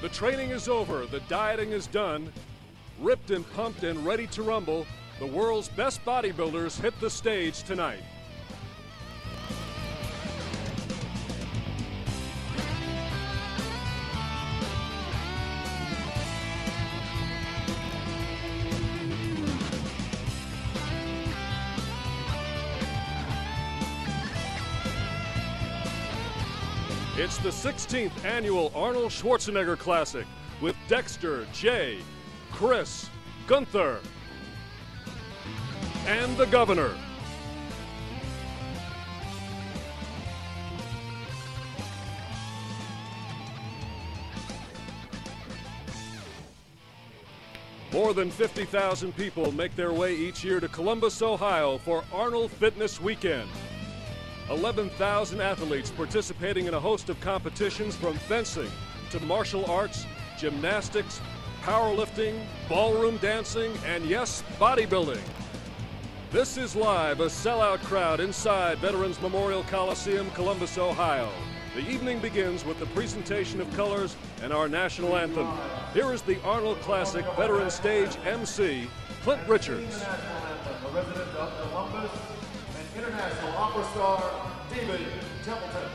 The training is over, the dieting is done. Ripped and pumped and ready to rumble, the world's best bodybuilders hit the stage tonight. It's the 16th annual Arnold Schwarzenegger Classic with Dexter, Jay, Chris, Gunther, and the Governor. More than 50,000 people make their way each year to Columbus, Ohio for Arnold Fitness Weekend. 11,000 athletes participating in a host of competitions from fencing to martial arts, gymnastics, powerlifting, ballroom dancing, and yes, bodybuilding. This is live, a sellout crowd inside Veterans Memorial Coliseum, Columbus, Ohio. The evening begins with the presentation of colors and our national anthem. Here is the Arnold Classic Veteran Stage MC, Clint Richards. A resident of Columbus and international opera star, David Templeton.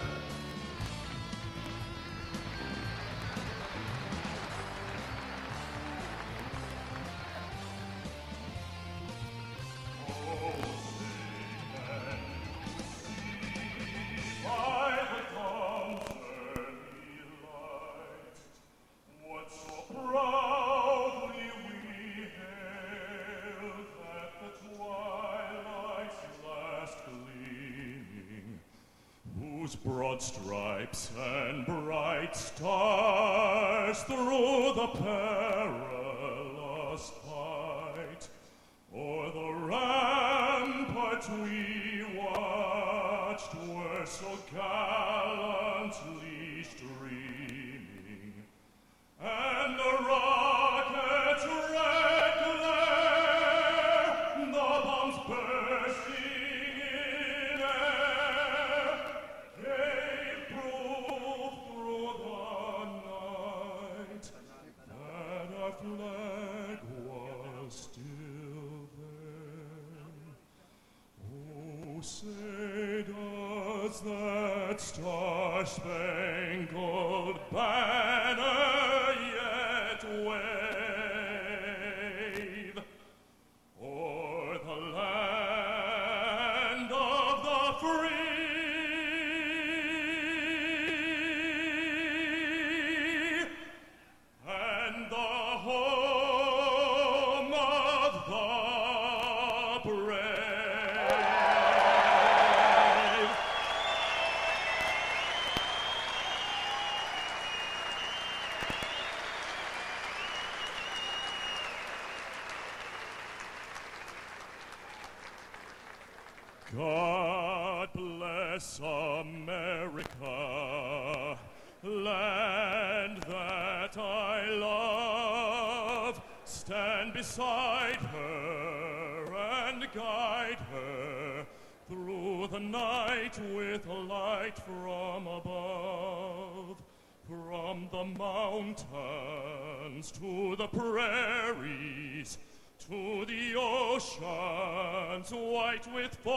Broad stripes and bright stars through the perilous fight, o'er the ramparts we watched were so gallantly streaming, and the rockets' red glare, the bombs bursting in air, gave proof through the night that our flag was still there. Oh, say does that star-spangled banner yet wave o'er the land of the free and the home of the brave? God bless America, land that I love. Stand beside her and guide her through the night with a light from above. From the mountains to the prairies, to the oceans white with foam.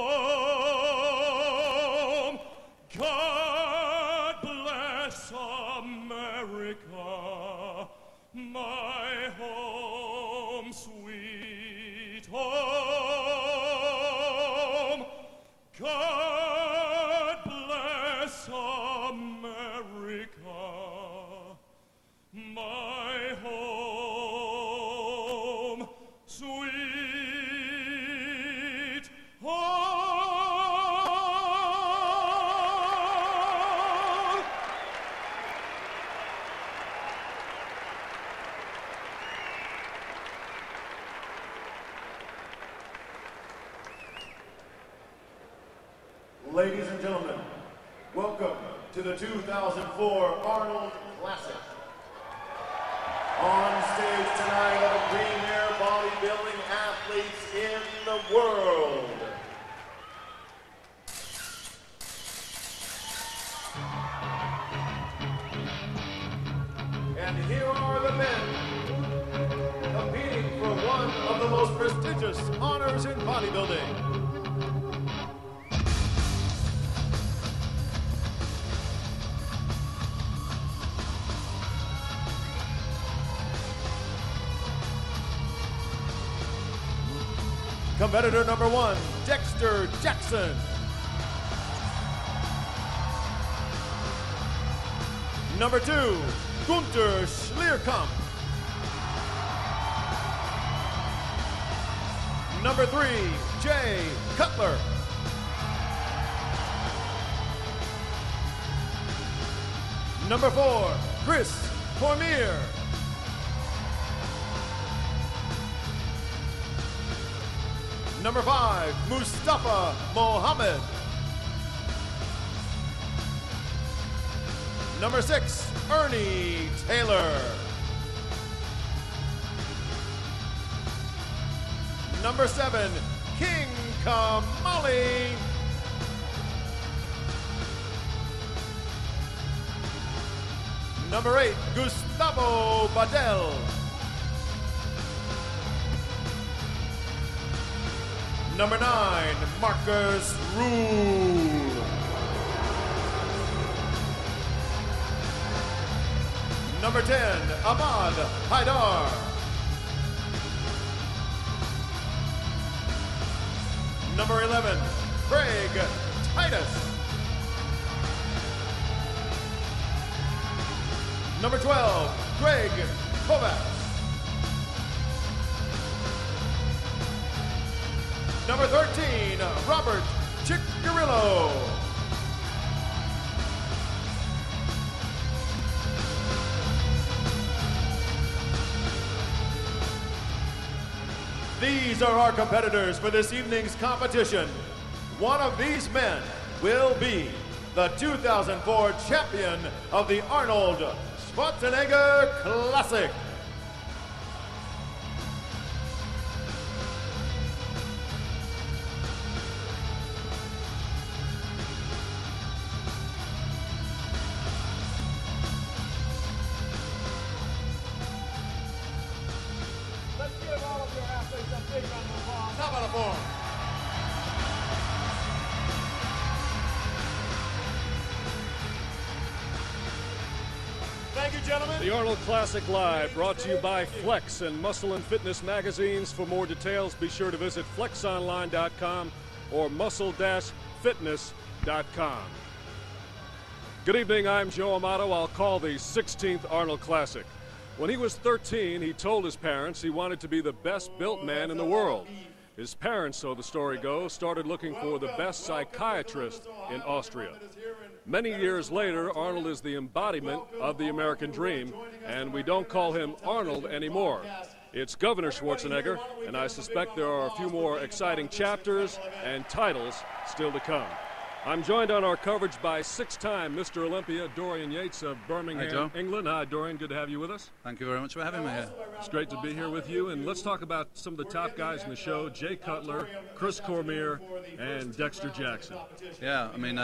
God bless America, my home, sweet home. God bless America, my home, sweet home. Ladies and gentlemen, welcome to the 2004 Arnold Classic. On stage tonight are the premier bodybuilding athletes in the world. And here prestigious honors in bodybuilding. Competitor number 1, Dexter Jackson. Number 2, Gunther Scher. Number 3, Cutler. Number 4, Chris Cormier. Number 5, Mustafa Muhammad. Number 6, Ernie Taylor. Number 7, King Kamali. Number 8, Gustavo Vadell. Number 9, Marcus Rule. Number 10, Ahmad Haidar. Number 11, Craig Titus. Number 12, Greg Kovak. Number 13, Robert Ciccarillo. These are our competitors for this evening's competition. One of these men will be the 2004 champion of the Arnold Schwarzenegger Classic. Thank you, gentlemen. The Arnold Classic Live, brought to you by Flex and Muscle and Fitness magazines. For more details, be sure to visit flexonline.com or muscle-fitness.com. Good evening, I'm Joe Amato. I'll call the 16th Arnold Classic. When he was 13, he told his parents he wanted to be the best built man in the world. His parents, so the story goes, started looking for the best psychiatrist in Austria. Many years later, Arnold is the embodiment of the American dream, and we don't call him Arnold anymore. It's Governor Schwarzenegger, and I suspect there are a few more exciting chapters and titles still to come. I'm joined on our coverage by six-time Mr. Olympia, Dorian Yates of Birmingham, England. Hi, Dorian. Good to have you with us. Thank you very much for having me here. It's great to be here with you. And let's talk about some of the top guys in the show, Jay Cutler, Chris Cormier, and Dexter Jackson. Yeah, I mean,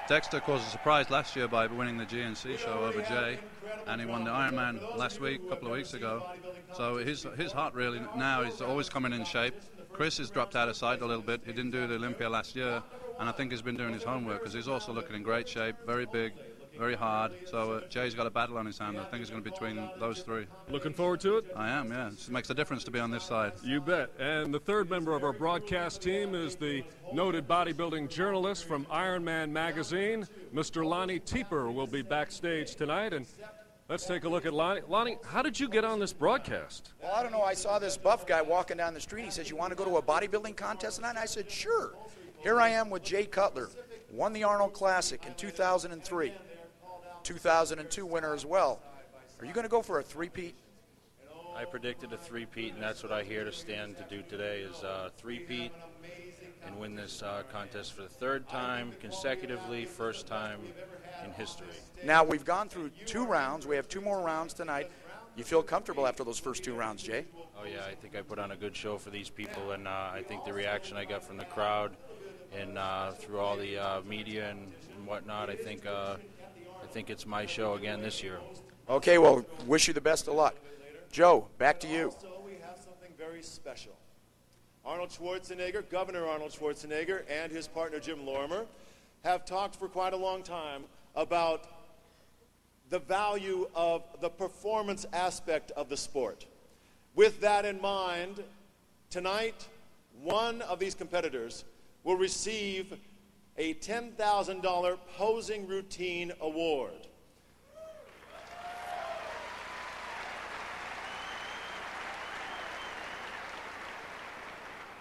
Dexter caused a surprise last year by winning the GNC show over Jay, and he won the Ironman last week, a couple of weeks ago. So his heart really now is always coming in shape. Chris has dropped out of sight a little bit. He didn't do the Olympia last year, and I think he's been doing his homework because he's also looking in great shape, very big, very hard. So Jay's got a battle on his hand. I think it's going to be between those three. Looking forward to it? I am, yeah. It makes a difference to be on this side. You bet. And the third member of our broadcast team is the noted bodybuilding journalist from Ironman magazine, Mr. Lonnie Teeper, will be backstage tonight. And let's take a look at Lonnie. Lonnie, how did you get on this broadcast? Well, I don't know. I saw this buff guy walking down the street. He says, "You want to go to a bodybuilding contest tonight?" And I said, "Sure." Here I am with Jay Cutler. Won the Arnold Classic in 2003. 2002 winner as well. Are you going to go for a three-peat? I predicted a three-peat, and that's what I here to stand to do today is three-peat and win this contest for the third time consecutively, first time in history. Now, we've gone through 2 rounds. We have 2 more rounds tonight. You feel comfortable after those first 2 rounds, Jay? Oh, yeah, I think I put on a good show for these people, and I think the reaction I got from the crowd and through all the media and whatnot, I think it's my show again this year. Okay, well, wish you the best of luck. Joe, back to you. So we have something very special. Arnold Schwarzenegger, Governor Arnold Schwarzenegger, and his partner Jim Lorimer have talked for quite a long time about the value of the performance aspect of the sport. With that in mind, tonight, one of these competitors will receive a $10,000 posing routine award.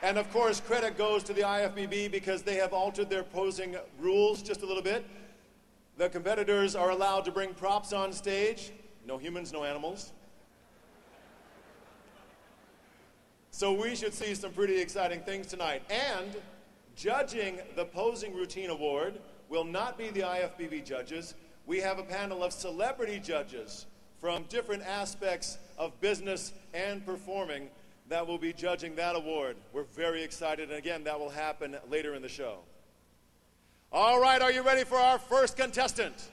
And of course, credit goes to the IFBB because they have altered their posing rules just a little bit. The competitors are allowed to bring props on stage. No humans, no animals. So we should see some pretty exciting things tonight. And judging the Posing Routine Award will not be the IFBB judges. We have a panel of celebrity judges from different aspects of business and performing that will be judging that award. We're very excited, and again, that will happen later in the show. All right, are you ready for our first contestant?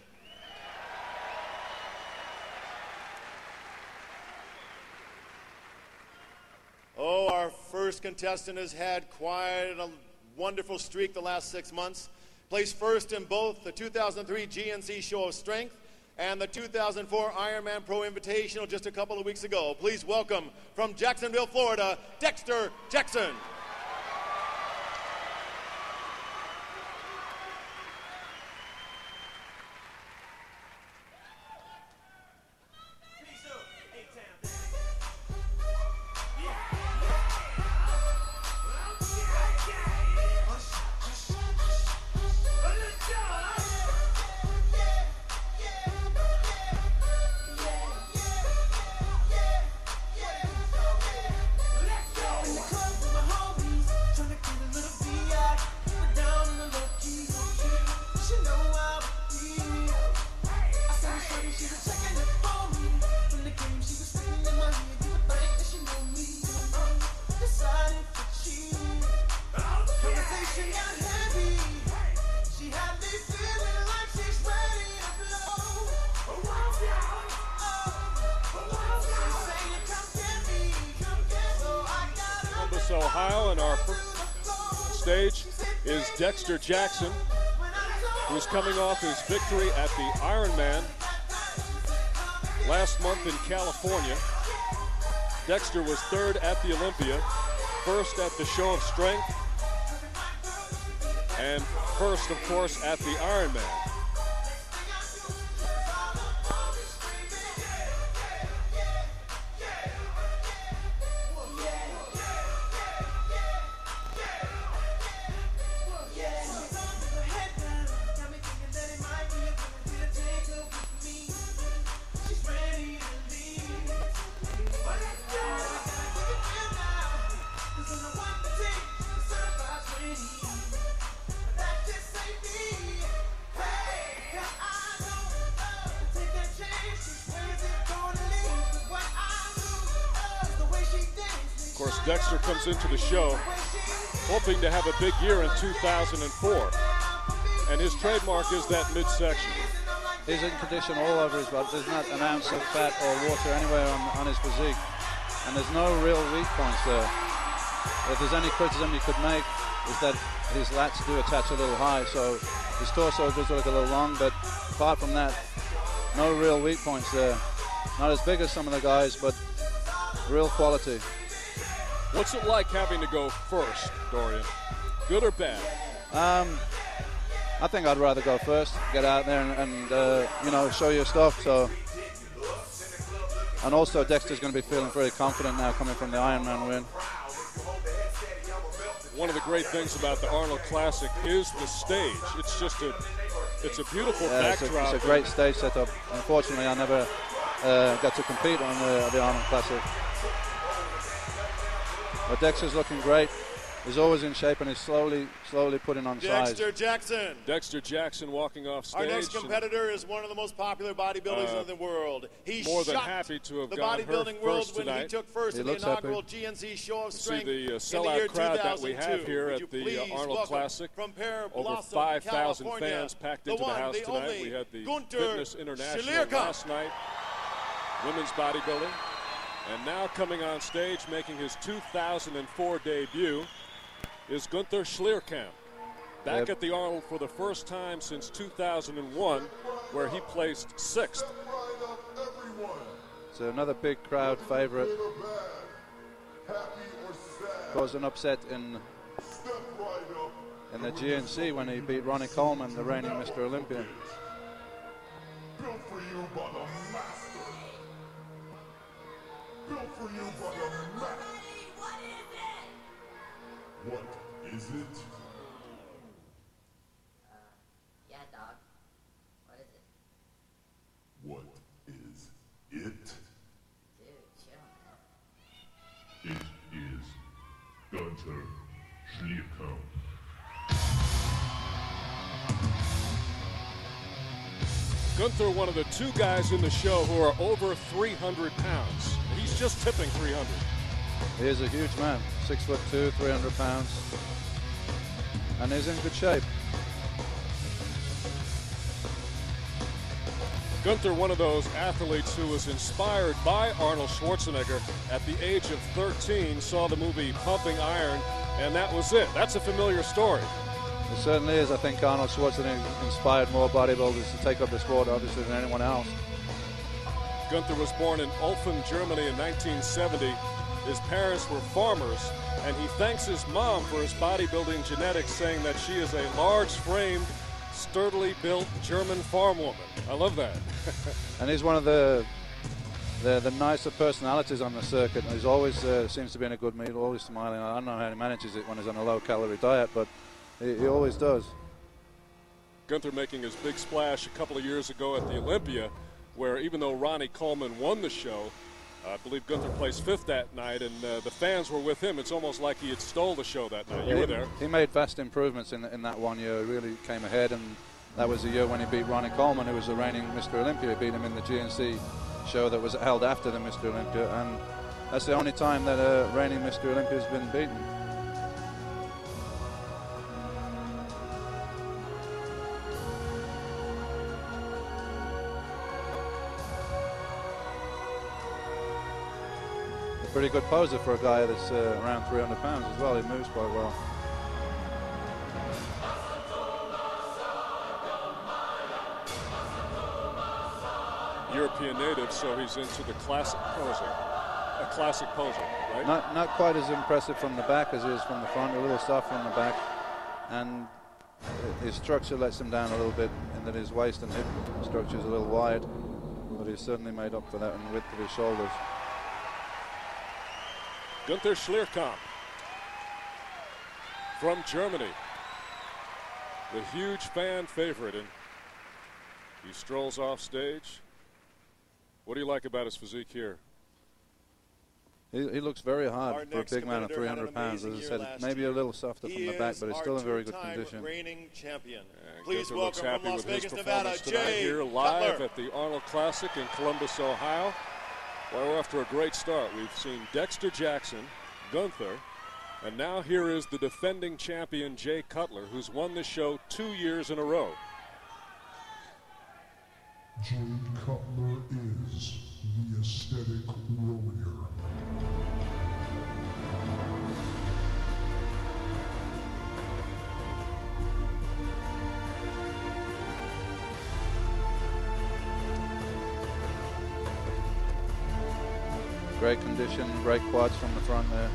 Oh, our first contestant has had quite a wonderful streak the last 6 months. Placed first in both the 2003 GNC Show of Strength and the 2004 Ironman Pro Invitational just a couple of weeks ago. Please welcome from Jacksonville, Florida, Dexter Jackson. Ohio, and our stage is Dexter Jackson, who's coming off his victory at the Ironman last month in California. Dexter was third at the Olympia, first at the Show of Strength, and first, of course, at the Ironman. Dexter comes into the show hoping to have a big year in 2004, and his trademark is that midsection. He's in condition all over his body. There's not an ounce of fat or water anywhere on his physique, and there's no real weak points there. If there's any criticism you could make, is that his lats do attach a little high, so his torso does look a little long, but apart from that, no real weak points there. Not as big as some of the guys, but real quality. What's it like having to go first, Dorian? Good or bad? I think I'd rather go first, get out there and you know, show your stuff. So, and also Dexter's going to be feeling very confident now coming from the Ironman win. One of the great things about the Arnold Classic is the stage. It's just it's a beautiful backdrop. It's a great stage setup. Unfortunately, I never got to compete on the Arnold Classic. But Dexter's looking great. He's always in shape and he's slowly putting on size. Dexter Jackson. Dexter Jackson walking off stage. Our next competitor is one of the most popular bodybuilders in the world. He's more than happy to have the gotten bodybuilding her world first when tonight. he took first in the inaugural GNC Show of Strength. See the sellout crowd that we have here at the Arnold Classic. Over 5,000 fans packed into the house tonight. We had the Gunther Fitness International Scher last night. Women's bodybuilding. And now coming on stage, making his 2004 debut, is Gunther Scher. Back at the Arnold for the first time since 2001, where he placed 6th. So another big crowd favorite. Caused an upset in the GNC when he beat Ronnie Coleman, the reigning Mr. Olympia. Built for you by the master. Built for you by the master. What is it? Yeah, dog. What is it? What is it? Dude, chill, man. It is Gunther Scher. Gunther, one of the 2 guys in the show who are over 300 pounds. He's just tipping 300. He is a huge man, 6'2", 300 pounds, and he's in good shape. Gunther, one of those athletes who was inspired by Arnold Schwarzenegger at the age of 13, saw the movie Pumping Iron, and that was it. That's a familiar story. It certainly is. I think Arnold Schwarzenegger inspired more bodybuilders to take up the sport, obviously, than anyone else. Gunther was born in Ulfen, Germany in 1970. His parents were farmers, and he thanks his mom for his bodybuilding genetics, saying that she is a large-framed, sturdily built German farm woman. I love that. And he's one of the nicer personalities on the circuit. He's always seems to be in a good mood, always smiling. I don't know how he manages it when he's on a low-calorie diet, but he always does. Gunther making his big splash a couple of years ago at the Olympia, where even though Ronnie Coleman won the show, I believe Gunther placed 5th that night, and the fans were with him. It's almost like he had stole the show that night. You were there. He made vast improvements in that one year. He really came ahead, and that was the year when he beat Ronnie Coleman, who was the reigning Mr. Olympia. He beat him in the GNC show that was held after the Mr. Olympia, and that's the only time that a reigning Mr. Olympia has been beaten. Pretty good poser for a guy that's around 300 pounds as well. He moves quite well. European native, so he's into the classic posing. A classic poser, right? Not quite as impressive from the back as he is from the front. A little soft from the back, and his structure lets him down a little bit in that his waist and hip structure is a little wide, but he's certainly made up for that in the width of his shoulders. Gunther Scher from Germany, the huge fan favorite, and he strolls off stage. What do you like about his physique here? He looks very hard for a big man of 300 pounds. As I said, maybe a little softer from the back, but he's still in very good condition. Reigning champion. Please looks happy with his performance tonight here live at the Arnold Classic in Columbus, Ohio. Well, we're off to a great start. We've seen Dexter Jackson, Gunther, and now here is the defending champion Jay Cutler, who's won the show 2 years in a row. Jay Cutler is the aesthetic warrior. Great condition, great quads from the front there.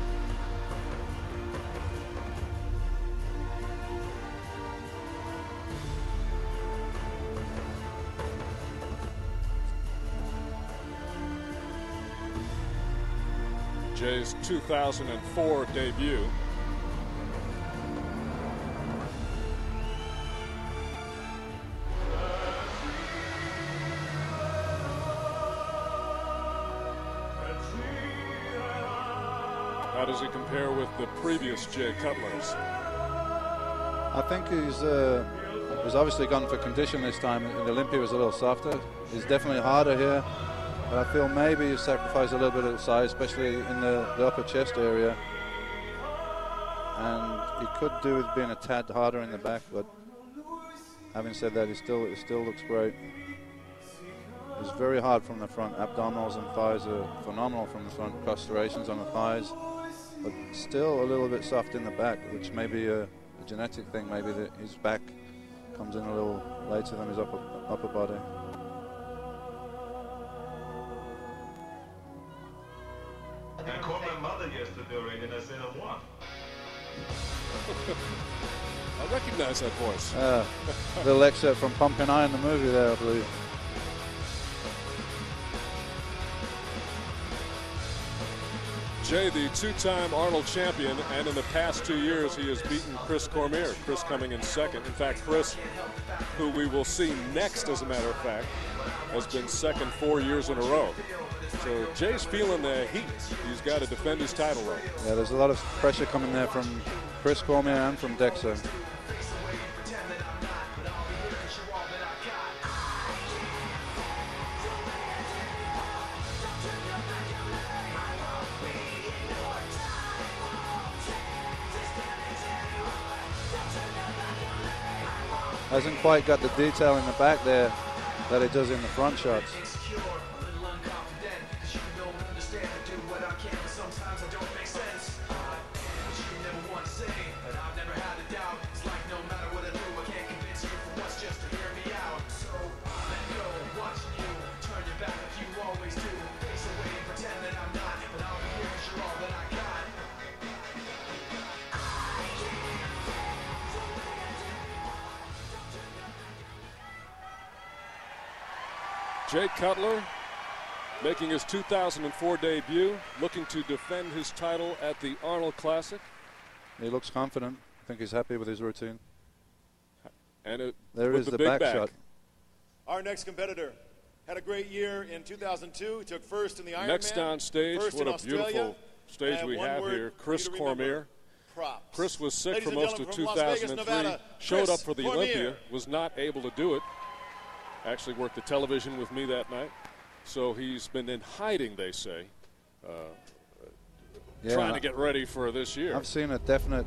Jay's 2004 debut. How does he compare with the previous Jay Cutlers? I think he's obviously gone for condition this time. The Olympia was a little softer. He's definitely harder here, but I feel maybe he's sacrificed a little bit of size, especially in the upper chest area. And he could do with being a tad harder in the back, but having said that, it still looks great. is very hard from the front. Abdominals and thighs are phenomenal from the front. Cross-striations on the thighs, but still a little bit soft in the back, which may be a genetic thing. Maybe that his back comes in a little later than his upper body. I called my mother yesterday already, and I said I won. I recognize that voice. Little excerpt from Pumpkin Iron, the movie there, I believe. Jay, the two-time Arnold champion, and in the past 2 years he has beaten Chris Cormier. Chris coming in second. In fact, Chris, who we will see next, as a matter of fact, has been second 4 years in a row. So Jay's feeling the heat. He's got to defend his title, though. Yeah, there's a lot of pressure coming there from Chris Cormier and from Dexter. Hasn't quite got the detail in the back there that it does in the front shots. Jay Cutler making his 2004 debut, looking to defend his title at the Arnold Classic. He looks confident. I think he's happy with his routine. And there is the back shot. Our next competitor had a great year in 2002. He took first in the Ironman. Next on stage, what a beautiful stage we have here. Chris Cormier. Props. Chris was sick for most of 2003, showed up for the Olympia, was not able to do it. Actually worked the television with me that night. So he's been in hiding, they say, trying to get ready for this year. I've seen a definite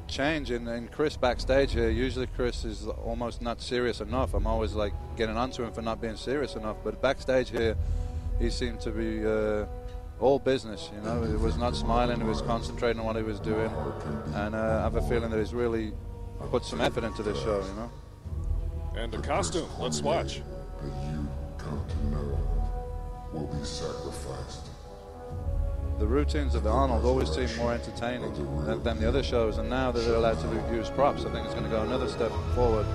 change in Chris backstage here. Usually Chris is almost not serious enough. I'm always like getting onto him for not being serious enough. But backstage here, he seemed to be all business, you know. He was not smiling. He was concentrating on what he was doing. And I have a feeling that he's really put some effort into this show, you know. And the costume, let's watch. That you come to know will be sacrificed. The routines of the Arnold always seem more entertaining than the other shows, and now that they're allowed to use props, I think it's going to go another step forward.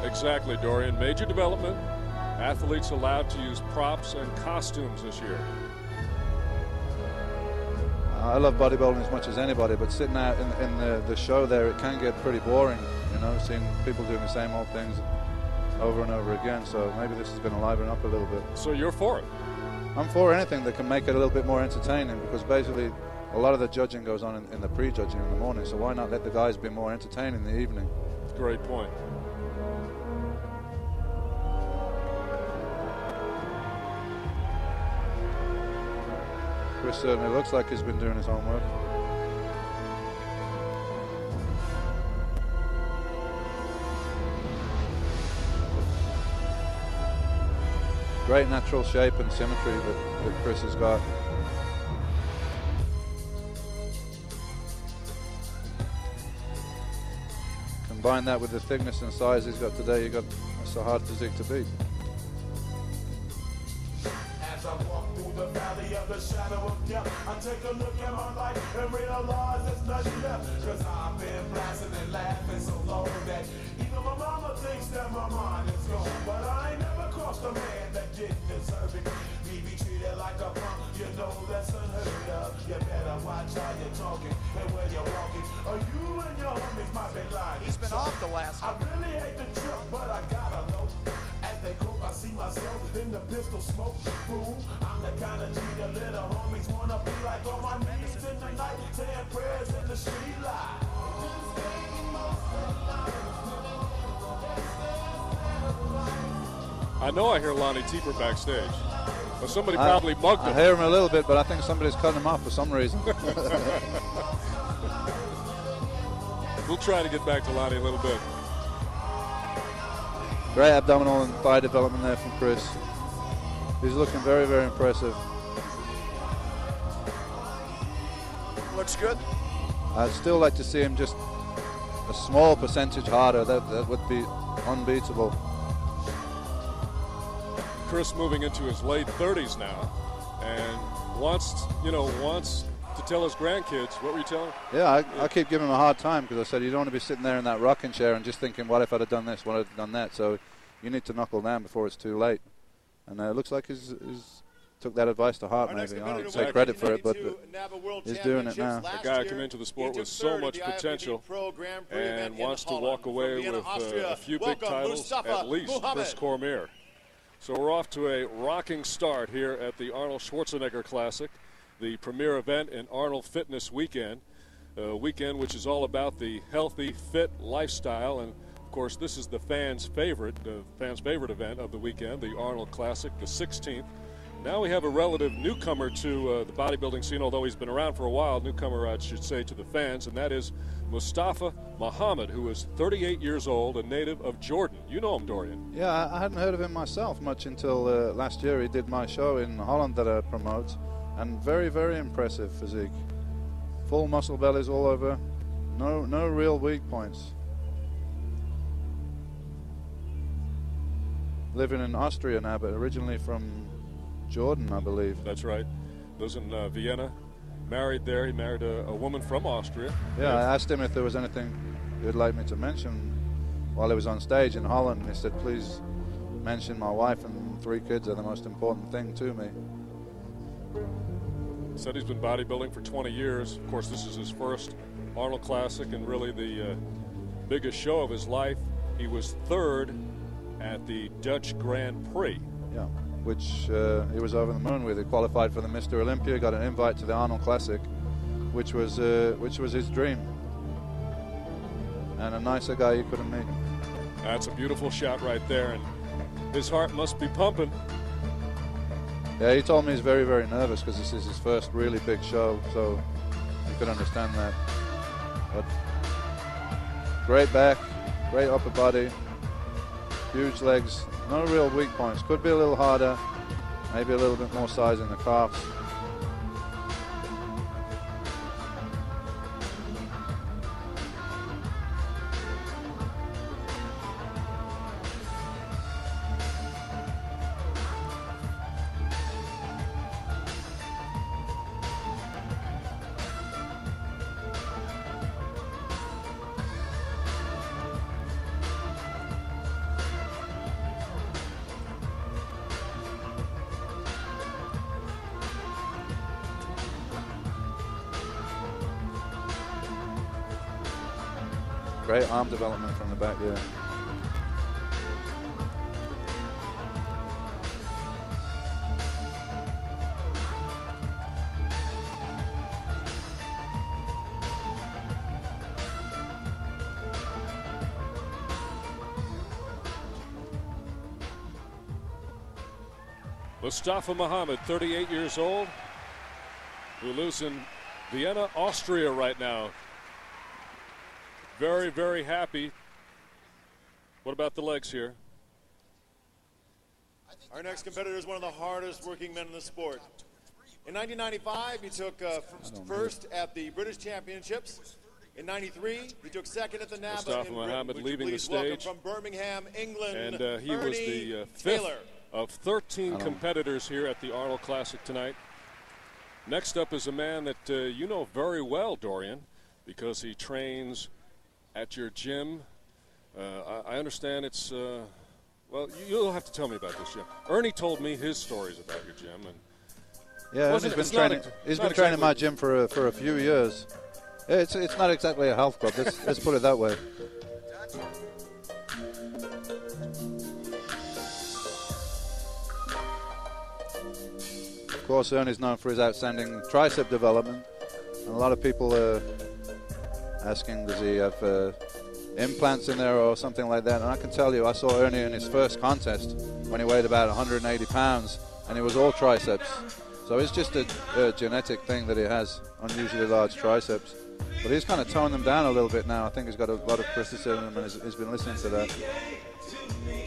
Exactly, Dorian. Major development. Athletes allowed to use props and costumes this year. I love bodybuilding as much as anybody, but sitting out in the show there, it can get pretty boring, you know, seeing people doing the same old things over and over again. So maybe this is going to liven up a little bit. So you're for it? I'm for anything that can make it a little bit more entertaining, because basically a lot of the judging goes on in the pre-judging in the morning, so why not let the guys be more entertaining in the evening? Great point. Chris certainly looks like he's been doing his homework. Great natural shape and symmetry that Chris has got. Combine that with the thickness and size he's got today, that's a hard physique to beat. As I walk through the valley of the shadow of death, I take a look at my life and realize there's nothing left. Cause I've been blasting and laughing so long that even my mama thinks that my mind is gone. But I ain't never crossed a man that didn't deserve it. Me be treated like a punk, you know that's unheard of. You better watch how you're talking and where you're walking, or you and your homies might be lying. He's been off the last I really hate the trip, but I gotta know. As they cope, I see myself in the pistol smoke. Fool, I'm the kind of G the little homies wanna be like, on my knees in the night, saying prayers in the street light. I know I hear Lonnie Teeper backstage, but somebody probably mugged him. I hear him a little bit, but I think somebody's cutting him off for some reason. We'll try to get back to Lonnie a little bit. Great abdominal and thigh development there from Chris. He's looking very, very impressive. Looks good. I'd still like to see him just a small percentage harder. That would be unbeatable. Chris moving into his late 30s now, and wants to tell his grandkids. What were you telling him? Yeah, I keep giving him a hard time because I said you don't want to be sitting there in that rocking chair and just thinking, what if I'd have done this, what if I'd done that? So you need to knuckle down before it's too late. And it looks like he's took that advice to heart, maybe. I don't take credit for it, but he's doing it now. A guy come into the sport with so much potential and wants to walk away with a few big titles, at least this Cormier. So we're off to a rocking start here at the Arnold Schwarzenegger Classic, the premier event in Arnold Fitness Weekend, a weekend which is all about the healthy, fit lifestyle. And of course, this is the fans' favorite event of the weekend, the Arnold Classic, the 16th. Now we have a relative newcomer to the bodybuilding scene, although he's been around for a while, newcomer I should say to the fans, and that is Mustafa Muhammad, who is 38 years old, a native of Jordan. You know him, Dorian. Yeah, I hadn't heard of him myself much until last year. He did my show in Holland that I promote, and very, very impressive physique. Full muscle bellies all over, no real weak points. Living in Austria now, but originally from Jordan, I believe. That's right. Lives in Vienna. Married there. He married a woman from Austria. Yeah, I asked him if there was anything he'd like me to mention while he was on stage in Holland. He said, please mention my wife and 3 kids are the most important thing to me. Said he's been bodybuilding for 20 years. Of course, this is his first Arnold Classic and really the biggest show of his life. He was 3rd at the Dutch Grand Prix. Yeah, which he was over the moon with. He qualified for the Mr. Olympia, got an invite to the Arnold Classic, which was his dream. And a nicer guy you couldn't meet. That's a beautiful shot right there, and his heart must be pumping. Yeah, he told me he's very, very nervous because this is his first really big show, so you could understand that. But great back, great upper body, huge legs, no real weak points. Could be a little harder, maybe a little bit more size in the calves. Great arm development from the back there. Mustafa Muhammad, 38 years old, who lives in Vienna, Austria right now. Very, very happy. What about the legs here? Our next competitor is one of the hardest working men in the sport. In 1995, he took first at the British Championships. In 93, he took second at the NABA Mustafa Muhammad leaving the stage. From Birmingham, England, and he was the 5th of 13 competitors here at the Arnold Classic tonight. Next up is a man that you know very well, Dorian, because he trains at your gym. I understand it's, well, you'll have to tell me about this gym. Ernie told me his stories about your gym. And yeah, he's been training my gym for a few years. It's not exactly a health club, let's put it that way. Of course, Ernie's known for his outstanding tricep development. And a lot of people are asking, does he have implants in there or something like that? And I can tell you, I saw Ernie in his first contest when he weighed about 180 pounds, and it was all triceps. So it's just a genetic thing that he has unusually large triceps. But he's kind of toned them down a little bit now. I think he's got a lot of criticism, and he's been listening to that.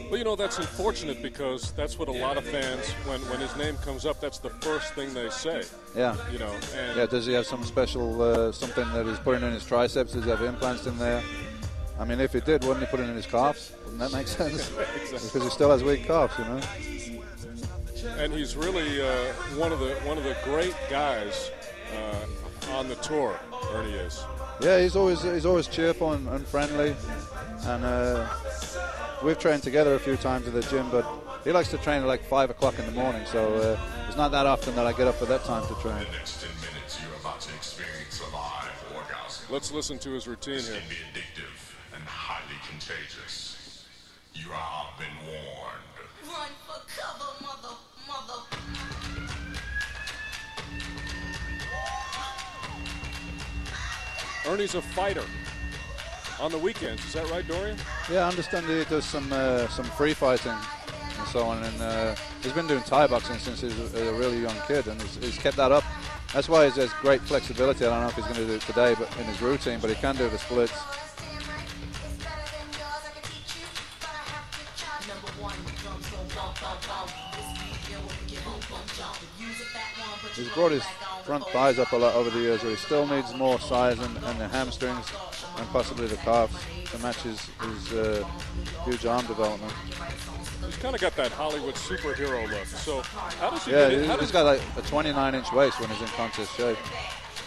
Well, you know, that's unfortunate because that's what a lot of fans, when his name comes up, that's the first thing they say. Yeah. You know. And yeah. Does he have some special something that he's putting in his triceps? Does he have implants in there? I mean, if he did, wouldn't he put it in his calves? Wouldn't that make sense? Exactly. Because he still has weak calves, you know. And he's really one of the great guys on the tour. Ernie is. Yeah, he's always cheerful and friendly, and we've trained together a few times at the gym. But he likes to train at like 5 o'clock in the morning, so it's not that often that I get up at that time to train. In the next 10 minutes, you're about to experience a live orgasm. Let's listen to his routine This here. can be addictive and highly contagious. You have been warned. Run for cover, mother. Ernie's a fighter on the weekends. Is that right, Dorian? Yeah, I understand he does some free fighting and so on, and he's been doing Thai boxing since he was a really young kid, and he's kept that up. That's why he has great flexibility. I don't know if he's going to do it today, but in his routine, but he can do the splits. He's brought his front thighs up a lot over the years, but he still needs more size and the hamstrings and possibly the calves to match his huge arm development. He's kind of got that Hollywood superhero look. So how does he Yeah, get it? he's got like a 29-inch waist when he's in contest shape.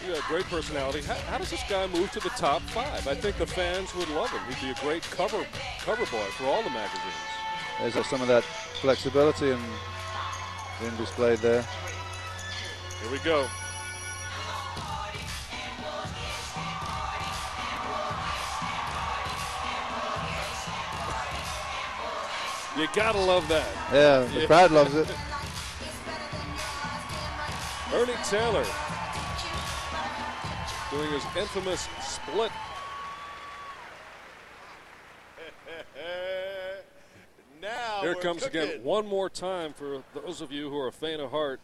Yeah, great personality. How does this guy move to the top 5? I think the fans would love him. He'd be a great cover boy for all the magazines. There's some of that flexibility and being displayed there. Here we go. You gotta love that. Yeah, the crowd loves it. Ernie Taylor doing his infamous split. Now Here we're comes cooking. again one more time for those of you who are faint of heart.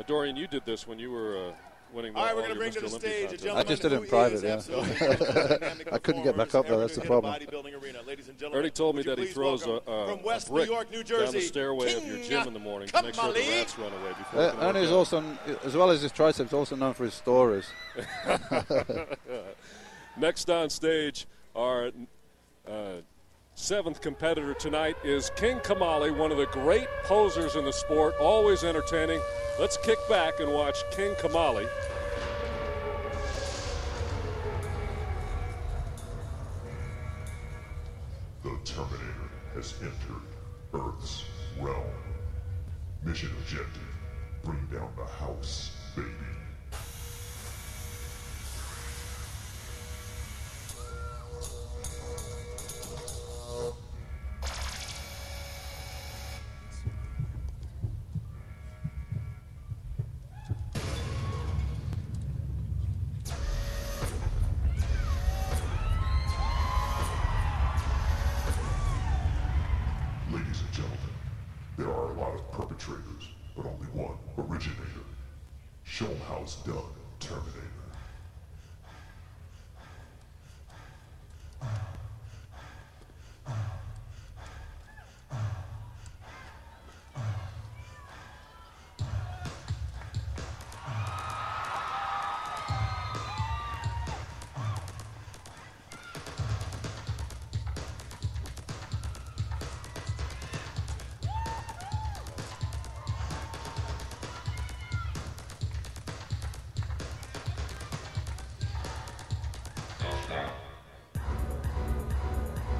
Dorian, you did this when you were winning the All right, we're all going to your bring to Mr. the Olympia stage a contest. gentleman I just did it in who private, is yeah. absolutely the most dynamic I couldn't get back up there, that's the performer problem. ever hit a bodybuilding arena. Ladies and gentlemen, Ernie told me would you that he please throws welcome from West a brick New York, New down Jersey, the stairway of your gym in the morning to make sure the Kamali. rats run away before he can Ernie is work out. also, as well as his triceps, also known for his stories. Next on stage, our 7th competitor tonight is King Kamali, one of the great posers in the sport, always entertaining. Let's kick back and watch King Kamali. The Terminator has entered Earth's realm. Mission objective, bring down the house, baby. Ladies and gentlemen, there are a lot of perpetrators, but only one originator. Show 'em how it's done, Terminator.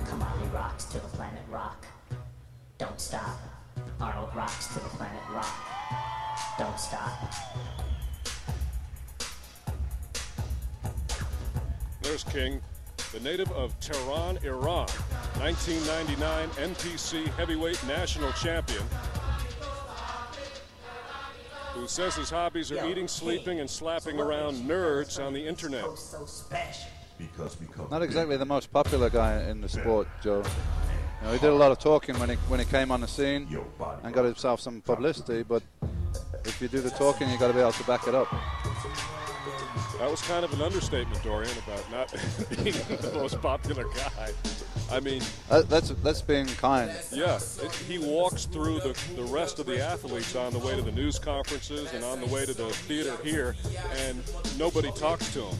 Kamali rocks to the planet rock. Don't stop. Arnold rocks to the planet rock. Don't stop. There's King, the native of Tehran, Iran, 1999 NPC heavyweight national champion, who says his hobbies are eating, sleeping, and slapping around nerds on the internet. So special. Because we come Not exactly the most popular guy in the sport, Joe. You know, he did a lot of talking when he came on the scene and got himself some publicity, but if you do the talking, you got to be able to back it up. That was kind of an understatement, Dorian, about not being the most popular guy. I mean, that's being kind. Yeah, he walks through the rest of the athletes on the way to the news conferences and on the way to the theater here, and nobody talks to him.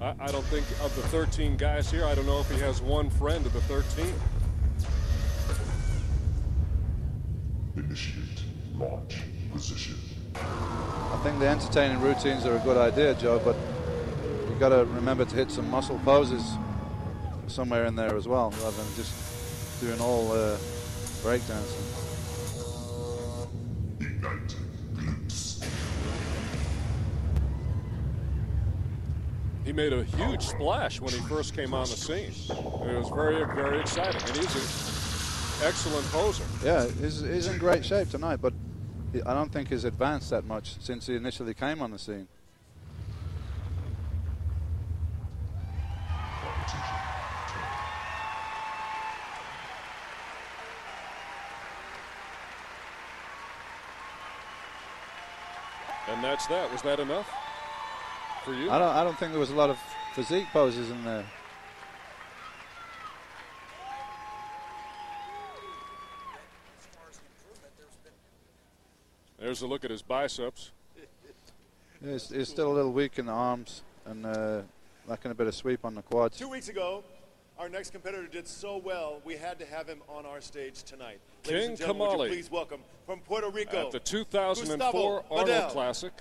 I don't think of the 13 guys here, I don't know if he has one friend of the 13. Initiate launch position. I think the entertaining routines are a good idea, Joe, but you've got to remember to hit some muscle poses somewhere in there as well, rather than just doing all breakdancing. Ignite glutes. He made a huge splash when he first came on the scene. It was very, very exciting, and he's an excellent poser. Yeah, he's in great shape tonight, but I don't think he's advanced that much since he initially came on the scene. And that's that. Was that enough for you? I don't think there was a lot of physique poses in there. There's a look at his biceps. Yeah, he's still a little weak in the arms and lacking a bit of sweep on the quads. 2 weeks ago, our next competitor did so well, we had to have him on our stage tonight. King Ladies and gentlemen, would Kamali. you please welcome from Puerto Rico, At the 2004 Gustavo Arnold Vadell. Classic.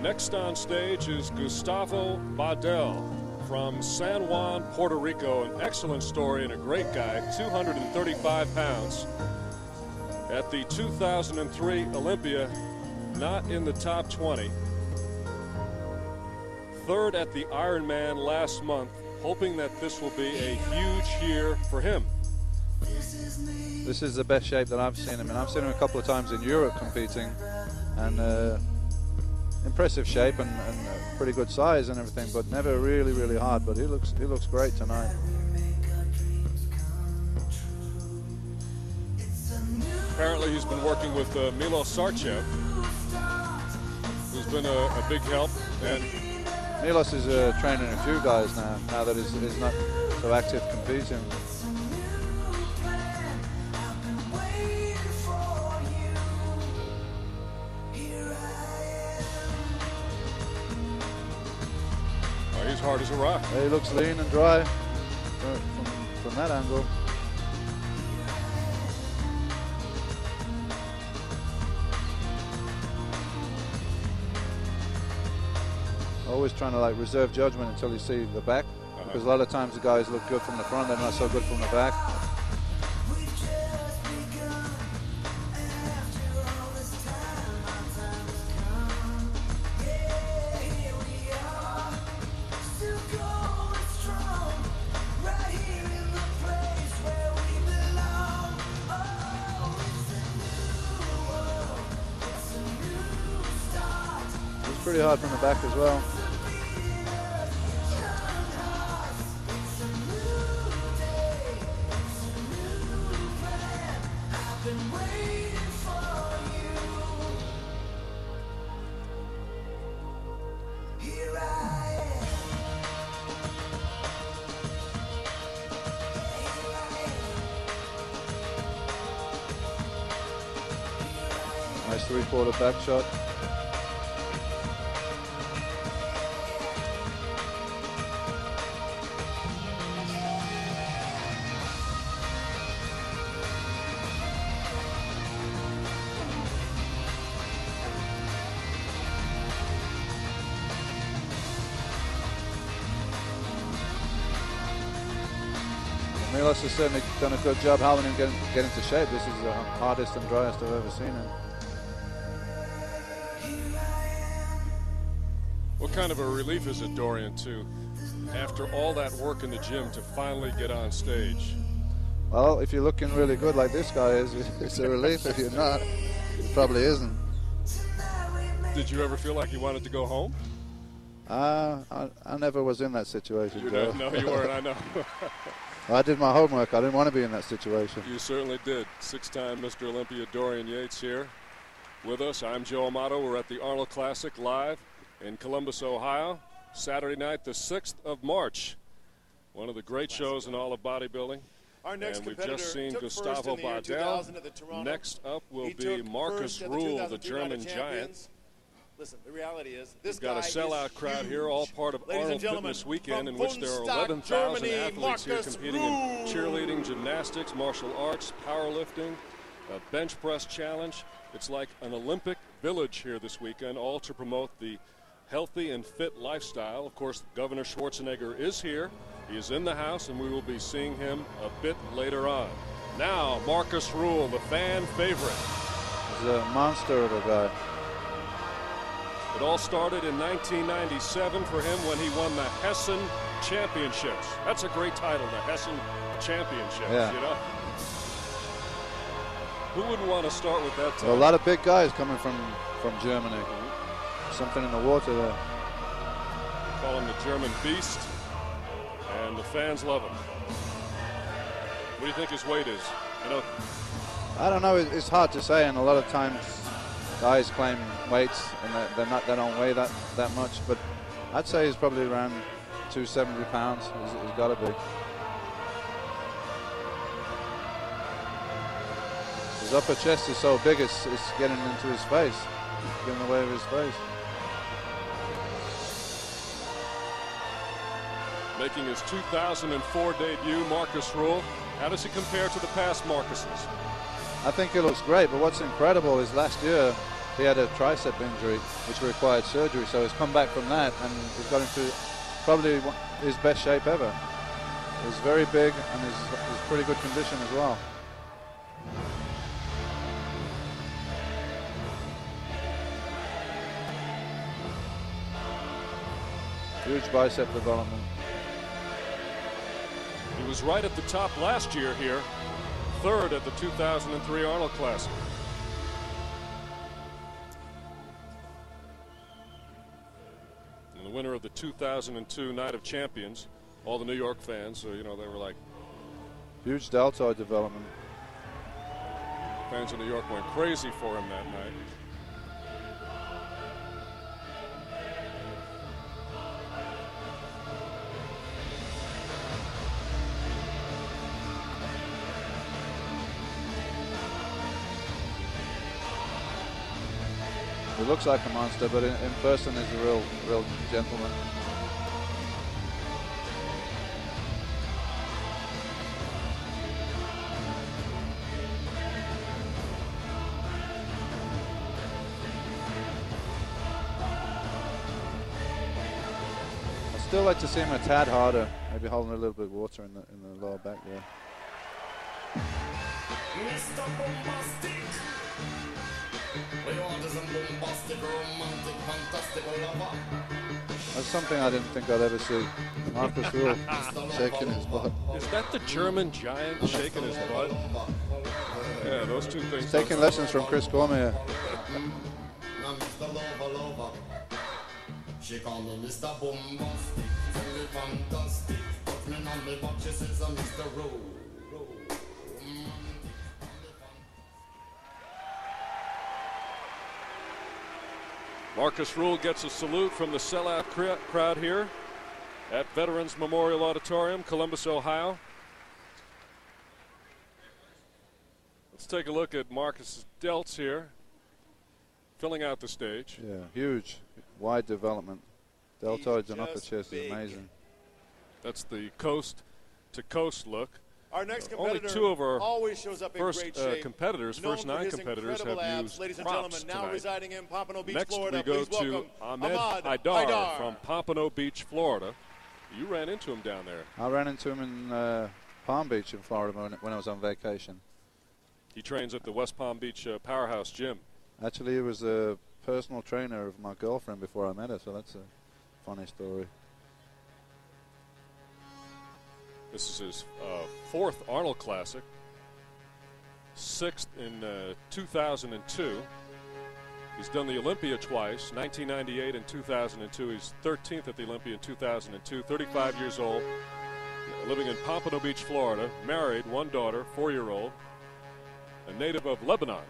Next on stage is Gustavo Vadell from San Juan, Puerto Rico. An excellent story and a great guy, 235 pounds. At the 2003 Olympia, not in the top 20. Third at the Ironman last month, hoping that this will be a huge year for him. This is the best shape that I've seen him in. I've seen him a couple of times in Europe competing, and impressive shape and pretty good size and everything, but never really hard. But he looks great tonight. Apparently he's been working with Milos Sarcev, who's been a big help. And Milos is training a few guys now that he's not so active competing. oh, he's hard as a rock. He looks lean and dry from that angle. Always trying to like reserve judgment until you see the back, because a lot of times the guys look good from the front, they're not so good from the back. It's pretty hard from the back as well. Nice three-quarter back shot. Milos has certainly done a good job helping him get into shape. This is the hardest and driest I've ever seen him. What kind of a relief is it, Dorian, to, after all that work in the gym, to finally get on stage? Well, if you're looking really good like this guy is, it's a relief. If you're not, it probably isn't. Did you ever feel like you wanted to go home? I never was in that situation, Joe. No, you weren't, I know. I did my homework. I didn't want to be in that situation. You certainly did. Six-time Mr. Olympia Dorian Yates here with us. I'm Joe Amato. We're at the Arnold Classic live in Columbus, Ohio. Saturday night, the 6th of March. One of the great shows in all of bodybuilding. Our next and we've just seen took Gustavo Vadell. Next up will be Marcus Rule, the German giant. Listen, the reality is We've got a sellout crowd here, all part of Arnold Fitness Weekend, in which there are 11,000 athletes here competing in cheerleading, gymnastics, martial arts, powerlifting, a bench press challenge. It's like an Olympic village here this weekend, all to promote the healthy and fit lifestyle. Of course, Governor Schwarzenegger is here. He is in the house, and we will be seeing him a bit later on. Now, Marcus Rule, the fan favorite. He's a monster of a guy. It all started in 1997 for him when he won the Hessen Championships. That's a great title, the Hessen Championships, yeah. You know? Who wouldn't want to start with that title? Well, a lot of big guys coming from Germany. Something in the water there. Call him the German Beast, and the fans love him. What do you think his weight is? You know, I don't know. It's hard to say, and a lot of times guys claim weights and they don't weigh that much, but I'd say he's probably around 270 pounds. He's got to be. His upper chest is so big, it's getting into his face, getting away with his face. Making his 2004 debut, Marcus Rule. How does he compare to the past Marcuses? I think he looks great, but what's incredible is last year he had a tricep injury which required surgery, so he's come back from that and he's got into probably his best shape ever. He's very big and he's pretty good condition as well. Huge bicep development. He was right at the top last year here, third at the 2003 Arnold Classic. And the winner of the 2002 Night of Champions, all the New York fans, so, you know, they were like... Huge deltoid development. Fans in New York went crazy for him that night. He looks like a monster, but in person he's a real gentleman. I'd still like to see him a tad harder, maybe holding a little bit of water in the lower back there. That's something I didn't think I'd ever see. Marcus Rule shaking his butt. Is that the German giant shaking his butt? Yeah, those two things. He's taking lessons from Chris Cormier. She called me Mr. Bombastic, very fantastic. Put me on the box, she says I'm Mr. Rule. Marcus Rule gets a salute from the sellout crowd here at Veterans Memorial Auditorium, Columbus, Ohio. Let's take a look at Marcus' delts here, filling out the stage. Yeah, huge, wide development. Deltoids and upper chest is amazing. That's the coast-to-coast look. Our next only two of our always shows up first in great shape. competitors, first 9 competitors, have used ladies and props gentlemen, now tonight. residing in Pompano Beach, Next Florida. we go Please to welcome Ahmed Haidar from Pompano Beach, Florida. You ran into him down there. I ran into him in Palm Beach in Florida when I was on vacation. He trains at the West Palm Beach Powerhouse Gym. Actually, he was a personal trainer of my girlfriend before I met her, so that's a funny story. This is his 4th Arnold Classic, 6th in 2002. He's done the Olympia twice, 1998 and 2002. He's 13th at the Olympia in 2002, 35 years old, living in Pompano Beach, Florida, married, 1 daughter, 4-year-old, a native of Lebanon.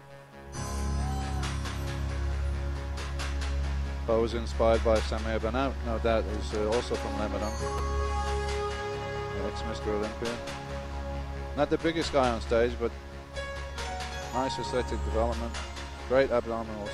pose inspired by Samir Banat, no doubt, who's also from Lebanon, ex-Mr. Olympia. Not the biggest guy on stage, but nice aesthetic development, great abdominals.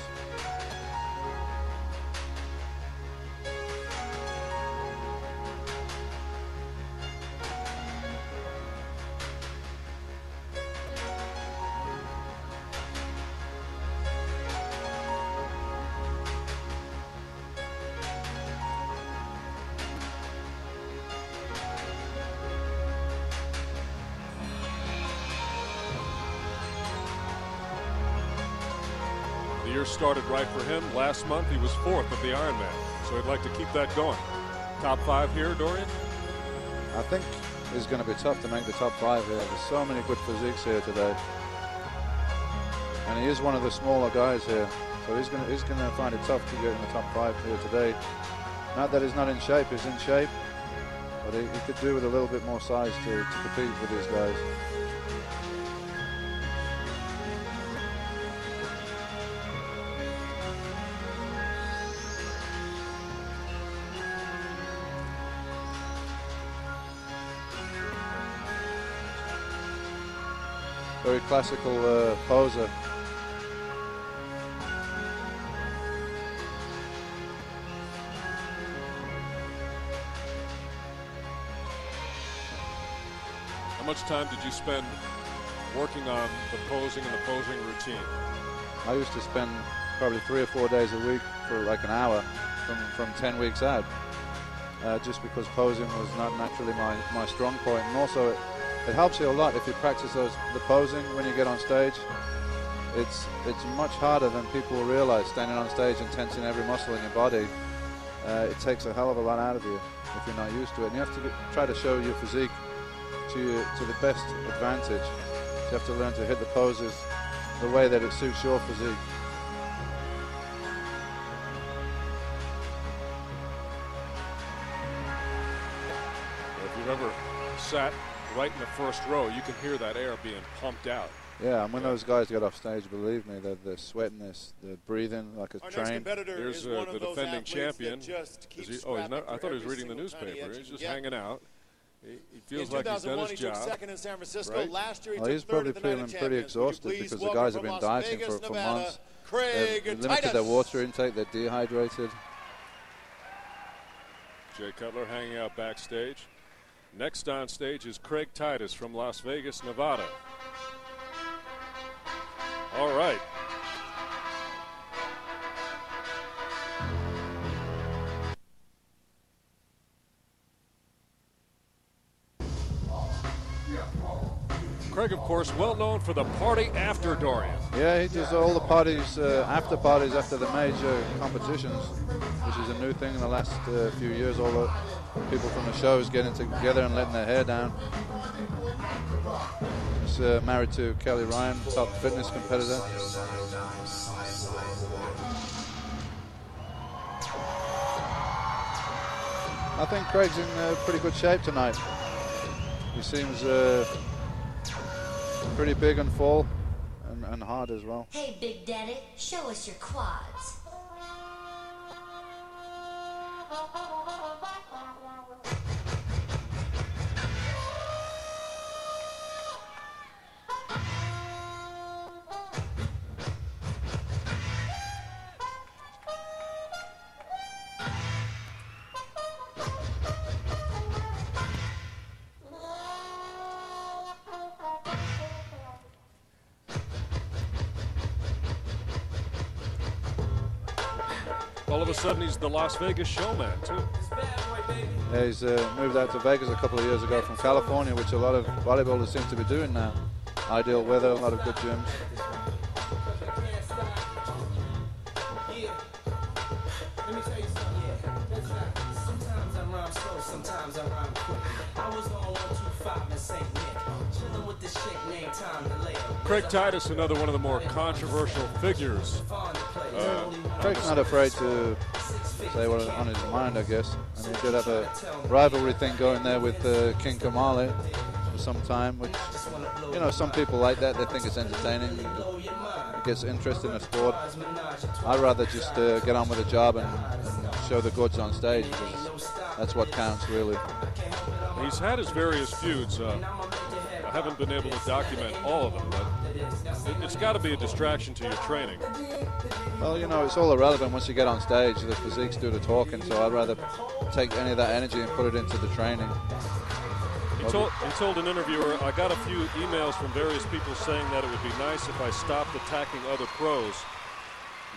Started right for him. Last month he was 4th at the Ironman, so he'd like to keep that going. Top 5 here, Dorian? I think it's going to be tough to make the top 5 here. There's so many good physiques here today, and he is one of the smaller guys here, so he's going to find it tough to get in the top 5 here today. Not that he's not in shape, he's in shape, but he could do with a little bit more size to compete with these guys. Very classical poser. How much time did you spend working on the posing and the posing routine? I used to spend probably 3 or 4 days a week for like an hour from 10 weeks out, just because posing was not naturally my strong point, and also it helps you a lot if you practice the posing when you get on stage. It's much harder than people will realize, standing on stage and tensing every muscle in your body. It takes a hell of a lot out of you if you're not used to it. And you have to try to show your physique to the best advantage. So you have to learn to hit the poses the way that it suits your physique. If you've ever sat right in the first row, you can hear that air being pumped out. Yeah, and when those guys get off stage, believe me, they're sweating this, they're breathing like a train. Here's the defending champion. I thought he was reading the newspaper. He's just hanging out. He feels like he's done his job. Second in San Francisco. Right? Last year, Well, he's probably feeling pretty exhausted because the guys have been dieting for months. They've limited their water intake, they're dehydrated. Jay Cutler hanging out backstage. Next on stage is Craig Titus from Las Vegas, Nevada. All right. Craig, of course, well known for the party after Dorian. Yeah, he does all the parties, after parties after the major competitions, which is a new thing in the last few years. All the people from the shows getting together and letting their hair down. He's married to Kelly Ryan, top fitness competitor. I think Craig's in pretty good shape tonight. He seems pretty big and full and hard as well. Hey, Big Daddy, show us your quads. All of a sudden, he's the Las Vegas showman, too. Yeah, he's moved out to Vegas a couple of years ago from California, which a lot of bodybuilders seem to be doing now. Ideal weather, a lot of good gyms. Sometimes I rhyme slow, sometimes I rhyme quick. I was on 125 in St. Nick, chilling with this chick named Time to Later. Craig Titus, another one of the more controversial figures. Craig's not afraid to say what's on his mind, I guess. And he did have a rivalry thing going there with King Kamali for some time, which you know, some people like that. They think it's entertaining. It gets interest in the sport. I'd rather just get on with the job and show the goods on stage, because that's what counts, really. He's had his various feuds. I haven't been able to document all of them, but it's got to be a distraction to your training. Well, you know, it's all irrelevant once you get on stage. The physiques do the talking, so I'd rather take any of that energy and put it into the training. He told an interviewer, I got a few emails from various people saying that it would be nice if I stopped attacking other pros.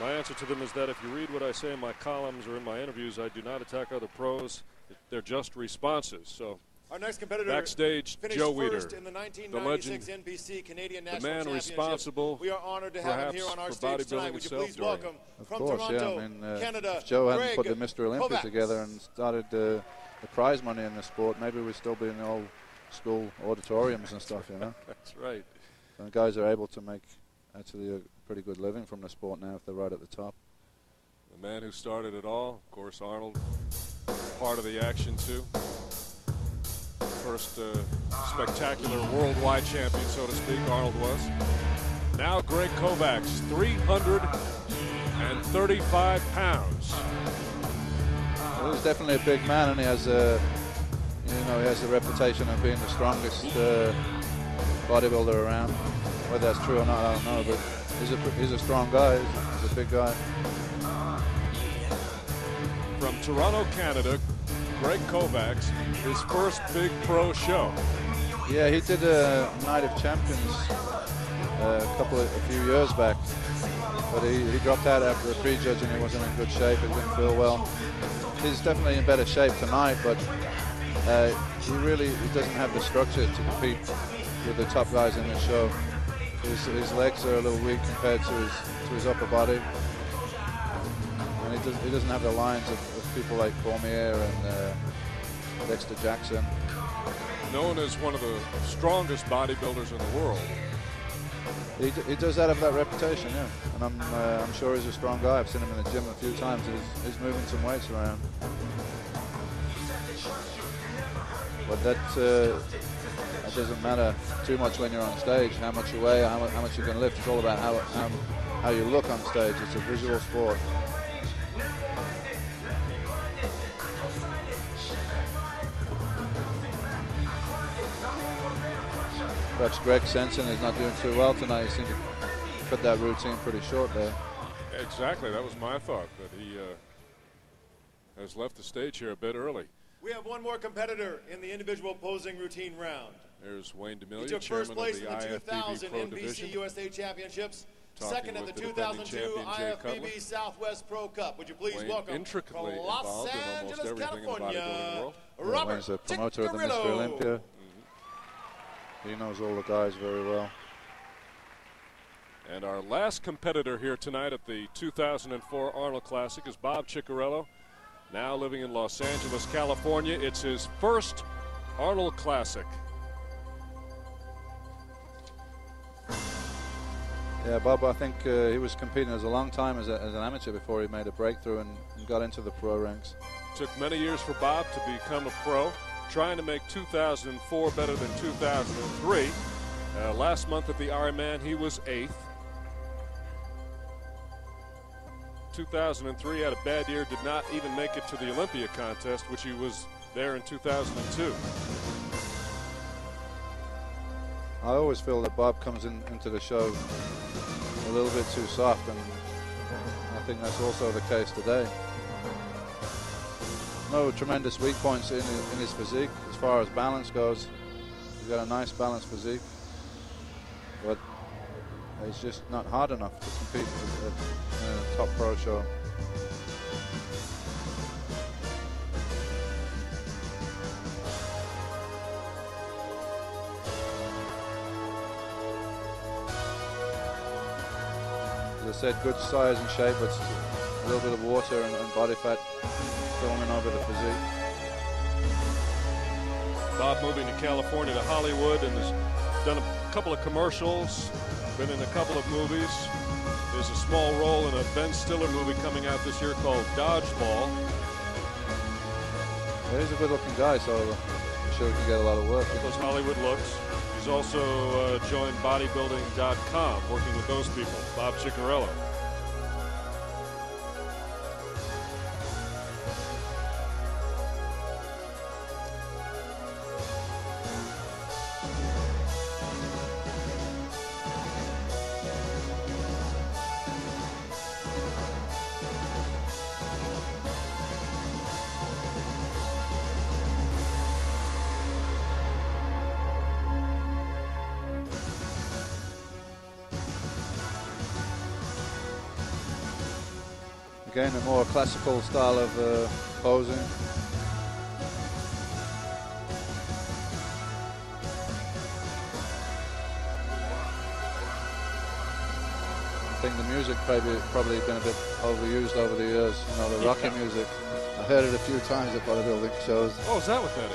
My answer to them is that if you read what I say in my columns or in my interviews, I do not attack other pros. They're just responses. So our next competitor backstage, Joe Weider, in the legend, NBC Canadian the National man responsible, we are honored to have him here on our stage tonight. Would you please welcome from Toronto, yeah. I mean, Canada, if Joe hadn't put the Greg Mr. Olympia Kovak. together and started the prize money in the sport, maybe we'd still be in the old school auditoriums and stuff, you know. That's right. And guys are able to make actually a pretty good living from the sport now if they're right at the top. The man who started it all, of course, Arnold, part of the action too. First spectacular worldwide champion, so to speak, Arnold was. Now Greg Kovak's 335 pounds. Well, he's definitely a big man, and he has a, you know, he has the reputation of being the strongest bodybuilder around. Whether that's true or not, I don't know, but he's a strong guy. He's a big guy. From Toronto, Canada, Greg Kovak's his first big pro show. Yeah, he did a Night of Champions a few years back, but he dropped out after a prejudge and he wasn't in good shape. He didn't feel well. He's definitely in better shape tonight, but he doesn't have the structure to compete with the top guys in the show. His legs are a little weak compared to his upper body, and he doesn't have the lines of people like Cormier and Dexter Jackson. Known as one of the strongest bodybuilders in the world. He does have that reputation, yeah. And I'm sure he's a strong guy. I've seen him in the gym a few times. He's moving some weights around. But that doesn't matter too much when you're on stage. How much you weigh, how much you can lift. It's all about how you look on stage. It's a visual sport. Perhaps Greg Sensen is not doing too well tonight. He seemed to cut that routine pretty short there. Exactly, that was my thought, that he has left the stage here a bit early. We have one more competitor in the individual posing routine round. There's Wayne DeMillia, he took chairman first place of the in the IFBB 2000 Pro NBC Division. USA Championships. Talking Second at the with the defending 2002 champion, Jay Cutler. IFBB Southwest Pro Cup. Would you please Wayne welcome intricately from Los involved in almost Angeles, everything in the California, bodybuilding world. Robert Wayne's a promoter of the Mr. Ticcarillo. Olympia. He knows all the guys very well. And our last competitor here tonight at the 2004 Arnold Classic is Bob Ciccarello, now living in Los Angeles, California. It's his first Arnold Classic. Yeah, Bob, I think he was competing as a long time as an amateur before he made a breakthrough and got into the pro ranks. Took many years for Bob to become a pro, trying to make 2004 better than 2003. Last month at the Ironman, he was 8th. 2003 had a bad year, did not even make it to the Olympia contest, which he was there in 2002. I always feel that Bob comes into the show a little bit too soft, and I think that's also the case today. No tremendous weak points in his physique as far as balance goes. He's got a nice balanced physique, but it's just not hard enough to compete at a top pro show. As I said, good size and shape, but a little bit of water and body fat filming over the physique. Bob moving to California, to Hollywood, and has done a couple of commercials, been in a couple of movies. There's a small role in a Ben Stiller movie coming out this year called Dodgeball. Yeah, he's a good-looking guy, so I'm sure he can get a lot of work. Those Hollywood looks. He's also joined Bodybuilding.com, working with those people, Bob Ciccarello. Again, a more classical style of posing. I think the music probably been a bit overused over the years. You know, the rocky music. I heard it a few times at bodybuilding shows. Oh, is that what that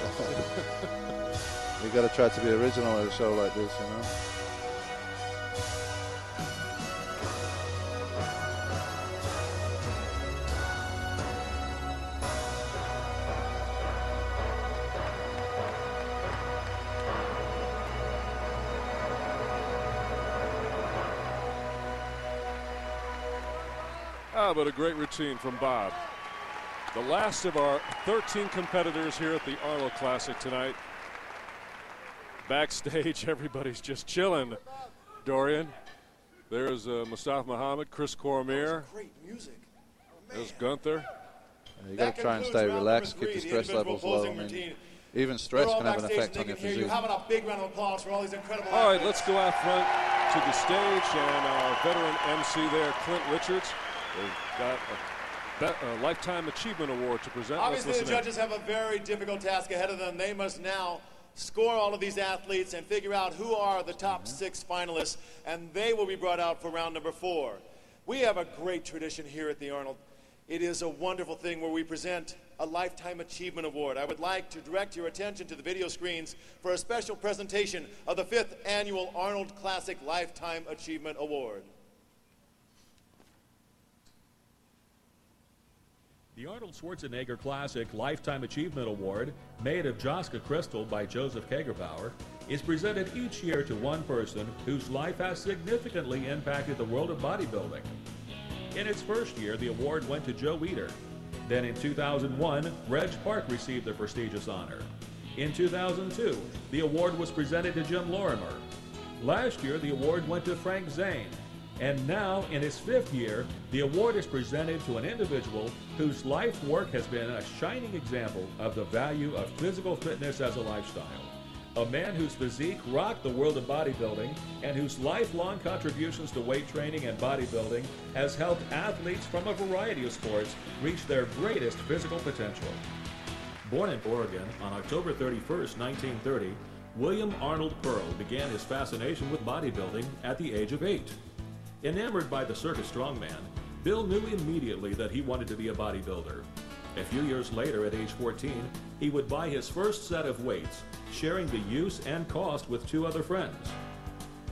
is? You got to try to be original at a show like this, you know. But a great routine from Bob. The last of our 13 competitors here at the Arnold Classic tonight. Backstage, everybody's just chilling. Dorian, there's Mustafa Muhammad, Chris Cormier. Great music. There's Gunther. You got to try and stay relaxed, keep the stress levels low. I mean, even stress can have an effect on your physique. How about a big round of applause for all these incredible All right, let's go out front to the stage, and our veteran MC there, Clint Richards. They've got a Lifetime Achievement Award to present. Obviously, the judges have a very difficult task ahead of them. They must now score all of these athletes and figure out who are the top 6 finalists, and they will be brought out for round number 4. We have a great tradition here at the Arnold. It is a wonderful thing where we present a Lifetime Achievement Award. I would like to direct your attention to the video screens for a special presentation of the 5th Annual Arnold Classic Lifetime Achievement Award. The Arnold Schwarzenegger Classic Lifetime Achievement Award, made of Jaska crystal by Joseph Kagerbauer, is presented each year to one person whose life has significantly impacted the world of bodybuilding. In its first year, the award went to Joe Weider. Then in 2001, Reg Park received the prestigious honor. In 2002, the award was presented to Jim Lorimer. Last year, the award went to Frank Zane. And now, in his 5th year, the award is presented to an individual whose life work has been a shining example of the value of physical fitness as a lifestyle. A man whose physique rocked the world of bodybuilding and whose lifelong contributions to weight training and bodybuilding has helped athletes from a variety of sports reach their greatest physical potential. Born in Oregon on October 31st, 1930, William Arnold Pearl began his fascination with bodybuilding at the age of 8. Enamored by the circus strongman, Bill knew immediately that he wanted to be a bodybuilder. A few years later, at age 14, he would buy his first set of weights, sharing the use and cost with 2 other friends.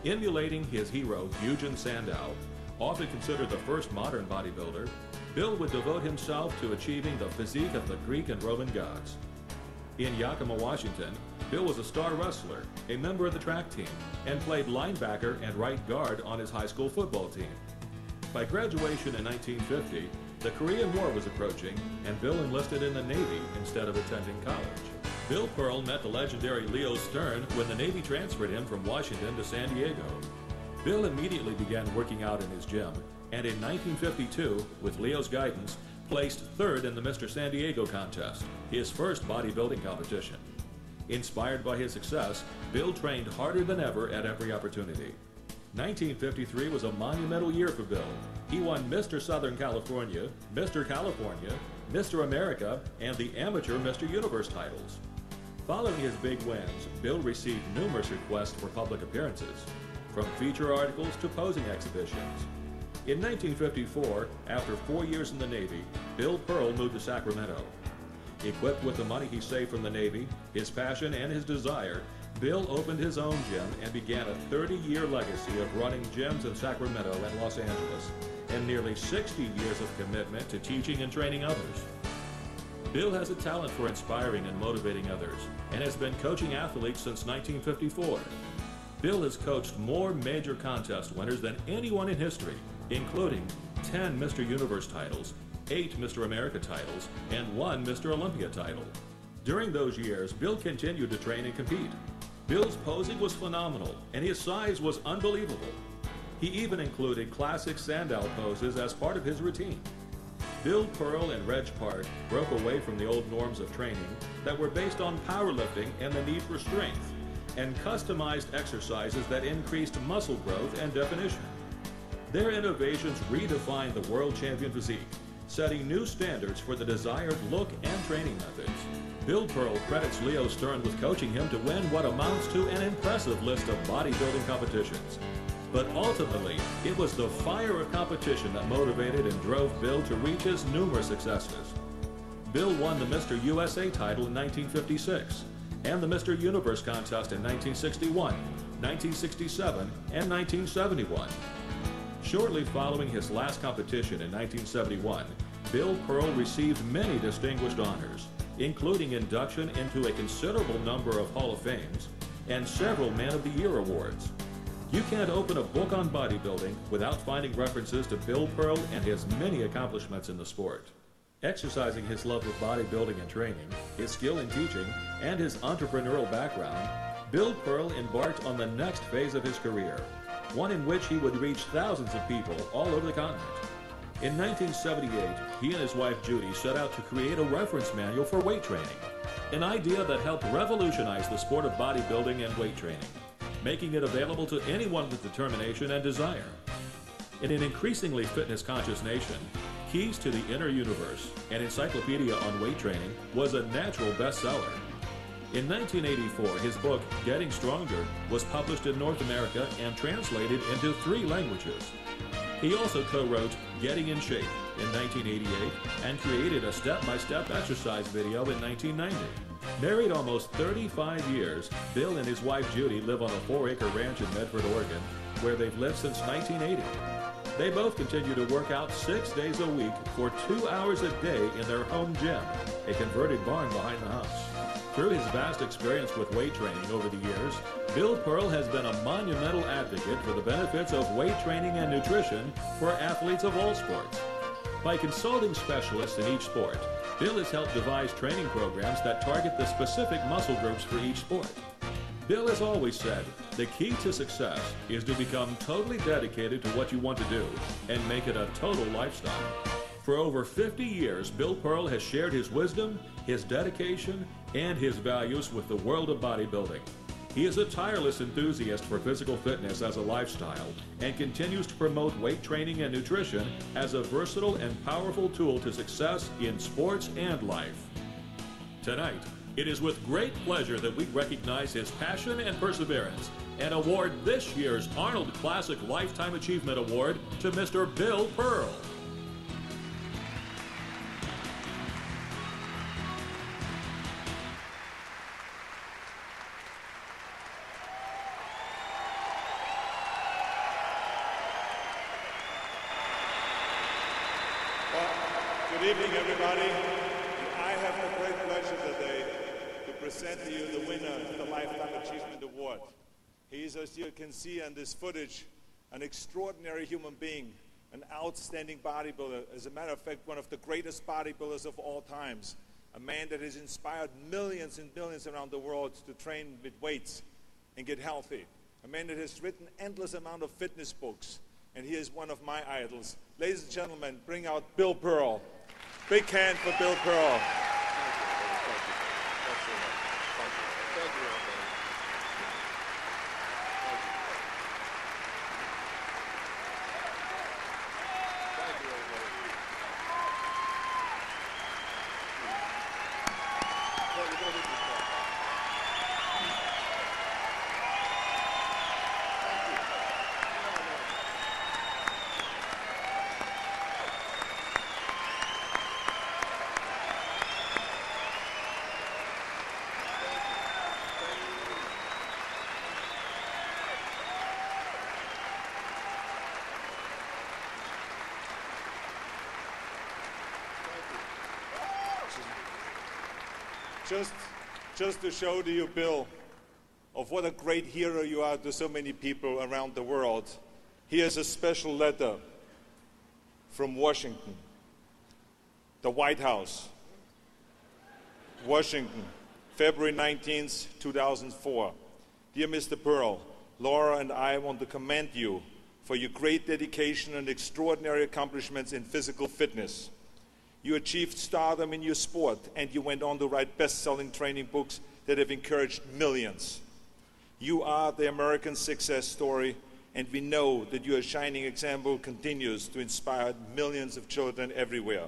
Emulating his hero, Eugen Sandow, often considered the first modern bodybuilder, Bill would devote himself to achieving the physique of the Greek and Roman gods. In Yakima, Washington, Bill was a star wrestler, a member of the track team, and played linebacker and right guard on his high school football team. By graduation in 1950, the Korean War was approaching, and Bill enlisted in the Navy instead of attending college. Bill Pearl met the legendary Leo Stern when the Navy transferred him from Washington to San Diego. Bill immediately began working out in his gym, and in 1952, with Leo's guidance, placed 3rd in the Mr. San Diego contest, his first bodybuilding competition. Inspired by his success, Bill trained harder than ever at every opportunity. 1953 was a monumental year for Bill. He won Mr. Southern California, Mr. California, Mr. America, and the amateur Mr. Universe titles. Following his big wins, Bill received numerous requests for public appearances, from feature articles to posing exhibitions. In 1954, after 4 years in the Navy, Bill Pearl moved to Sacramento. Equipped with the money he saved from the Navy, his passion, and his desire, Bill opened his own gym and began a 30-year legacy of running gyms in Sacramento and Los Angeles, and nearly 60 years of commitment to teaching and training others. Bill has a talent for inspiring and motivating others and has been coaching athletes since 1954. Bill has coached more major contest winners than anyone in history, including 10 Mr. Universe titles, 8 Mr. America titles, and 1 Mr. Olympia title. During those years, Bill continued to train and compete. Bill's posing was phenomenal, and his size was unbelievable. He even included classic Sandow poses as part of his routine. Bill Pearl and Reg Park broke away from the old norms of training that were based on powerlifting and the need for strength, and customized exercises that increased muscle growth and definition. Their innovations redefined the world champion physique, setting new standards for the desired look and training methods. Bill Pearl credits Leo Stern with coaching him to win what amounts to an impressive list of bodybuilding competitions. But ultimately, it was the fire of competition that motivated and drove Bill to reach his numerous successes. Bill won the Mr. USA title in 1956 and the Mr. Universe contest in 1961, 1967, and 1971. Shortly following his last competition in 1971, Bill Pearl received many distinguished honors, including induction into a considerable number of Hall of Fames and several Man of the Year awards. You can't open a book on bodybuilding without finding references to Bill Pearl and his many accomplishments in the sport. Exercising his love of bodybuilding and training, his skill in teaching, and his entrepreneurial background, Bill Pearl embarked on the next phase of his career, one in which he would reach thousands of people all over the continent. In 1978, he and his wife Judy set out to create a reference manual for weight training, an idea that helped revolutionize the sport of bodybuilding and weight training, making it available to anyone with determination and desire. In an increasingly fitness-conscious nation, Keys to the Inner Universe, an encyclopedia on weight training, was a natural bestseller. In 1984, his book, Getting Stronger, was published in North America and translated into 3 languages. He also co-wrote Getting in Shape in 1988 and created a step-by-step exercise video in 1990. Married almost 35 years, Bill and his wife Judy live on a 4-acre ranch in Medford, Oregon, where they've lived since 1980. They both continue to work out 6 days a week for 2 hours a day in their home gym, a converted barn behind the house. Through his vast experience with weight training over the years, Bill Pearl has been a monumental advocate for the benefits of weight training and nutrition for athletes of all sports. By consulting specialists in each sport, Bill has helped devise training programs that target the specific muscle groups for each sport. Bill has always said, the key to success is to become totally dedicated to what you want to do and make it a total lifestyle. For over 50 years, Bill Pearl has shared his wisdom, his dedication, and his values with the world of bodybuilding. He is a tireless enthusiast for physical fitness as a lifestyle and continues to promote weight training and nutrition as a versatile and powerful tool to success in sports and life. Tonight, it is with great pleasure that we recognize his passion and perseverance and award this year's Arnold Classic Lifetime Achievement Award to Mr. Bill Pearl. Good evening, everybody. I have the great pleasure today to present to you the winner of the Lifetime Achievement Award. He is, as you can see on this footage, an extraordinary human being, an outstanding bodybuilder. As a matter of fact, one of the greatest bodybuilders of all times. A man that has inspired millions and millions around the world to train with weights and get healthy. A man that has written endless amount of fitness books. And he is one of my idols. Ladies and gentlemen, bring out Bill Pearl. Big hand for Bill Pearl. just to show to you, Bill, of what a great hero you are to so many people around the world, here's a special letter from Washington, the White House, Washington, February 19th, 2004. Dear Mr. Pearl, Laura and I want to commend you for your great dedication and extraordinary accomplishments in physical fitness. You achieved stardom in your sport, and you went on to write best-selling training books that have encouraged millions. You are the American success story, and we know that your shining example continues to inspire millions of children everywhere.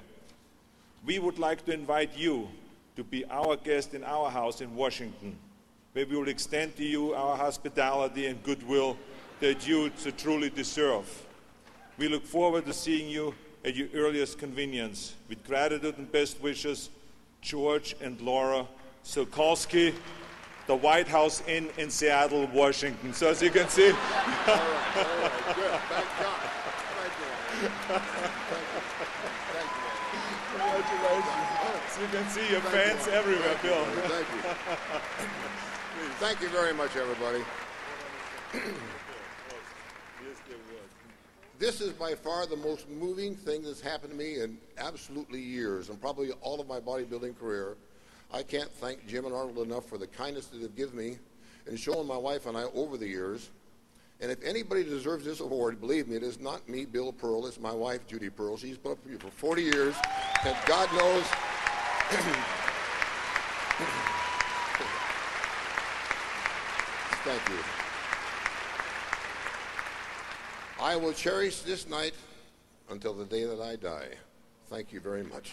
We would like to invite you to be our guest in our house in Washington, where we will extend to you our hospitality and goodwill that you so truly deserve. We look forward to seeing you at your earliest convenience. With gratitude and best wishes, George and Laura Sokolsky, the White House Inn in Seattle, Washington. So as you can see... all right, good. Thank God. Thank you. Thank you. Congratulations. So you can see your fans everywhere, Bill. Thank you. Thank you very much, everybody. This is by far the most moving thing that's happened to me in absolutely years, and probably all of my bodybuilding career. I can't thank Jim and Arnold enough for the kindness that they've given me and shown my wife and I over the years. And if anybody deserves this award, believe me, it is not me, Bill Pearl. It's my wife, Judy Pearl. She's put up with me for 40 years, and God knows... Thank you. I will cherish this night until the day that I die. Thank you very much.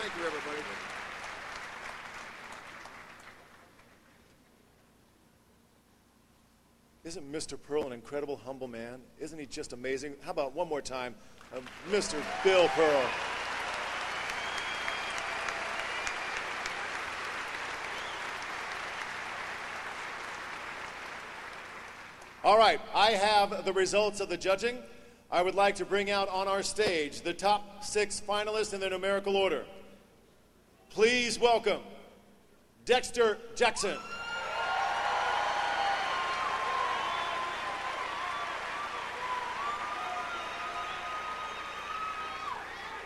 Thank you, everybody. Isn't Mr. Pearl an incredible, humble man? Isn't he just amazing? How about one more time, Mr. Bill Pearl. All right, I have the results of the judging. I would like to bring out on our stage the top 6 finalists in their numerical order. Please welcome Dexter Jackson.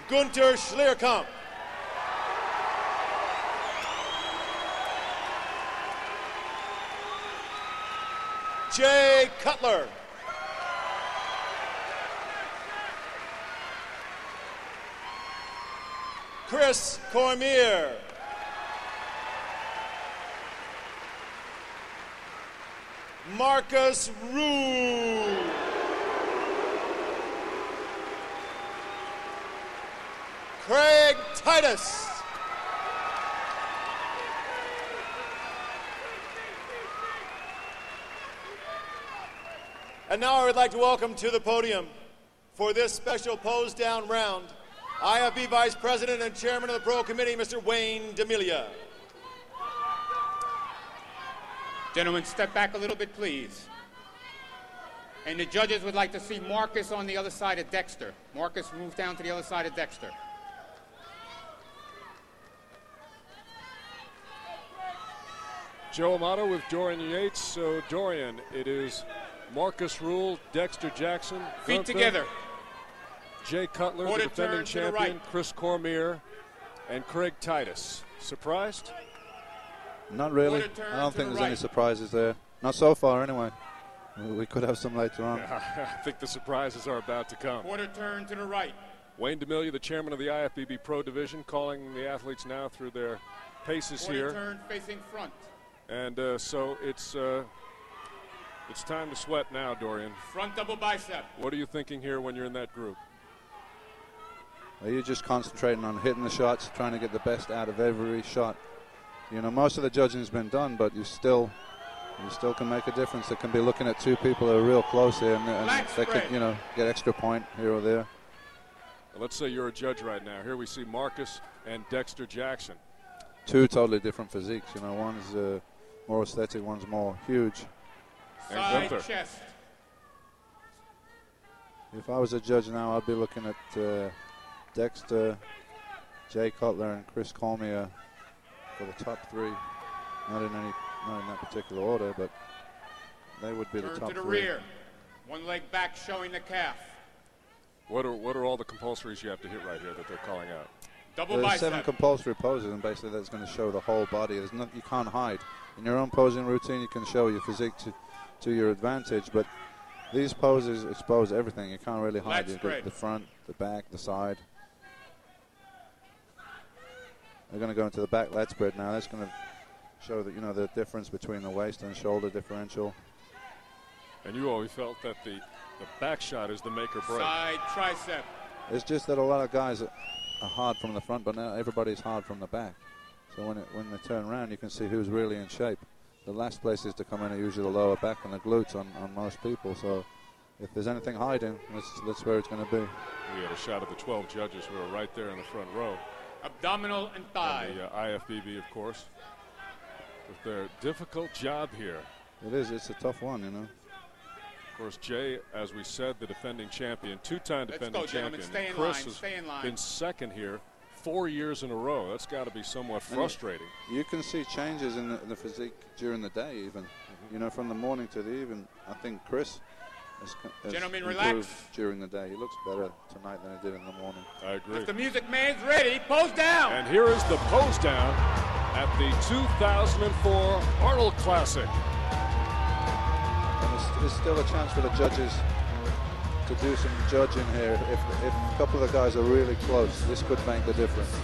Gunther Scher. Jay Cutler. Chris Cormier. Marcus Rue. Craig Titus. And now I would like to welcome to the podium for this special pose down round, IFB Vice President and Chairman of the Pro Committee, Mr. Wayne D'Amelia. Gentlemen, step back a little bit, please. And the judges would like to see Marcus on the other side of Dexter. Marcus, move down to the other side of Dexter. Joe Amato with Dorian Yates. So, Dorian, it is Marcus Rule, Dexter Jackson, feet Gunther, together. Jay Cutler, the defending champion, Chris Cormier, and Craig Titus. Surprised? Not really. I don't think there's any surprises there. Not so far, anyway. We could have some later on. I think the surprises are about to come. Quarter turn to the right. Wayne D'Amelia, the chairman of the IFBB Pro Division, calling the athletes now through their paces Quarter here. turn facing front. And so it's time to sweat now, Dorian. Front double bicep. What are you thinking here when you're in that group? Well, you're just concentrating on hitting the shots, trying to get the best out of every shot. You know, most of the judging's been done, but you still can make a difference. They can be looking at 2 people that are real close here, and they could, you know, get extra point here or there. Let's say you're a judge right now. Here we see Marcus and Dexter Jackson. two totally different physiques. You know, one's more aesthetic, one's more huge. Side chest. If I was a judge now, I'd be looking at Dexter, Jay Cutler, and Chris Cormier for the top three. Not in that particular order, but they would be the top Turn to the three. rear. One leg back showing the calf. What are all the compulsories you have to hit right here that they're calling out? Double There's bicep. 7 compulsory poses, and basically that's going to show the whole body. There's nothing you can't hide. In your own posing routine, you can show your physique to your advantage, but these poses expose everything. You can't really hide. You get the front, the back, the side. They're going to go into the back lat spread now. That's going to show that, you know, the difference between the waist and shoulder differential. And you always felt that the back shot is the make or break. Side tricep. It's just that a lot of guys are hard from the front, but now everybody's hard from the back. So when they turn around, you can see who's really in shape. The last places to come in are usually the lower back and the glutes on most people. So if there's anything hiding, that's where it's going to be. We had a shot of the 12 judges who are right there in the front row. Abdominal and thigh. And the IFBB, of course, with their difficult job here. It is. It's a tough one, you know. Of course, Jay, as we said, the defending champion, two-time defending champion. Stay in Chris line. Stay in line. has been second here 4 years in a row. That's got to be somewhat frustrating. You can see changes in the physique during the day, even. You know, from the morning to the evening. I think Chris has Gentlemen, improved relax. during the day. He looks better tonight than he did in the morning. I agree. If the music man's ready, pose down. And here is the pose down at the 2004 Arnold Classic. And there's still a chance for the judges to do some judging here. If a couple of the guys are really close, this could make the difference.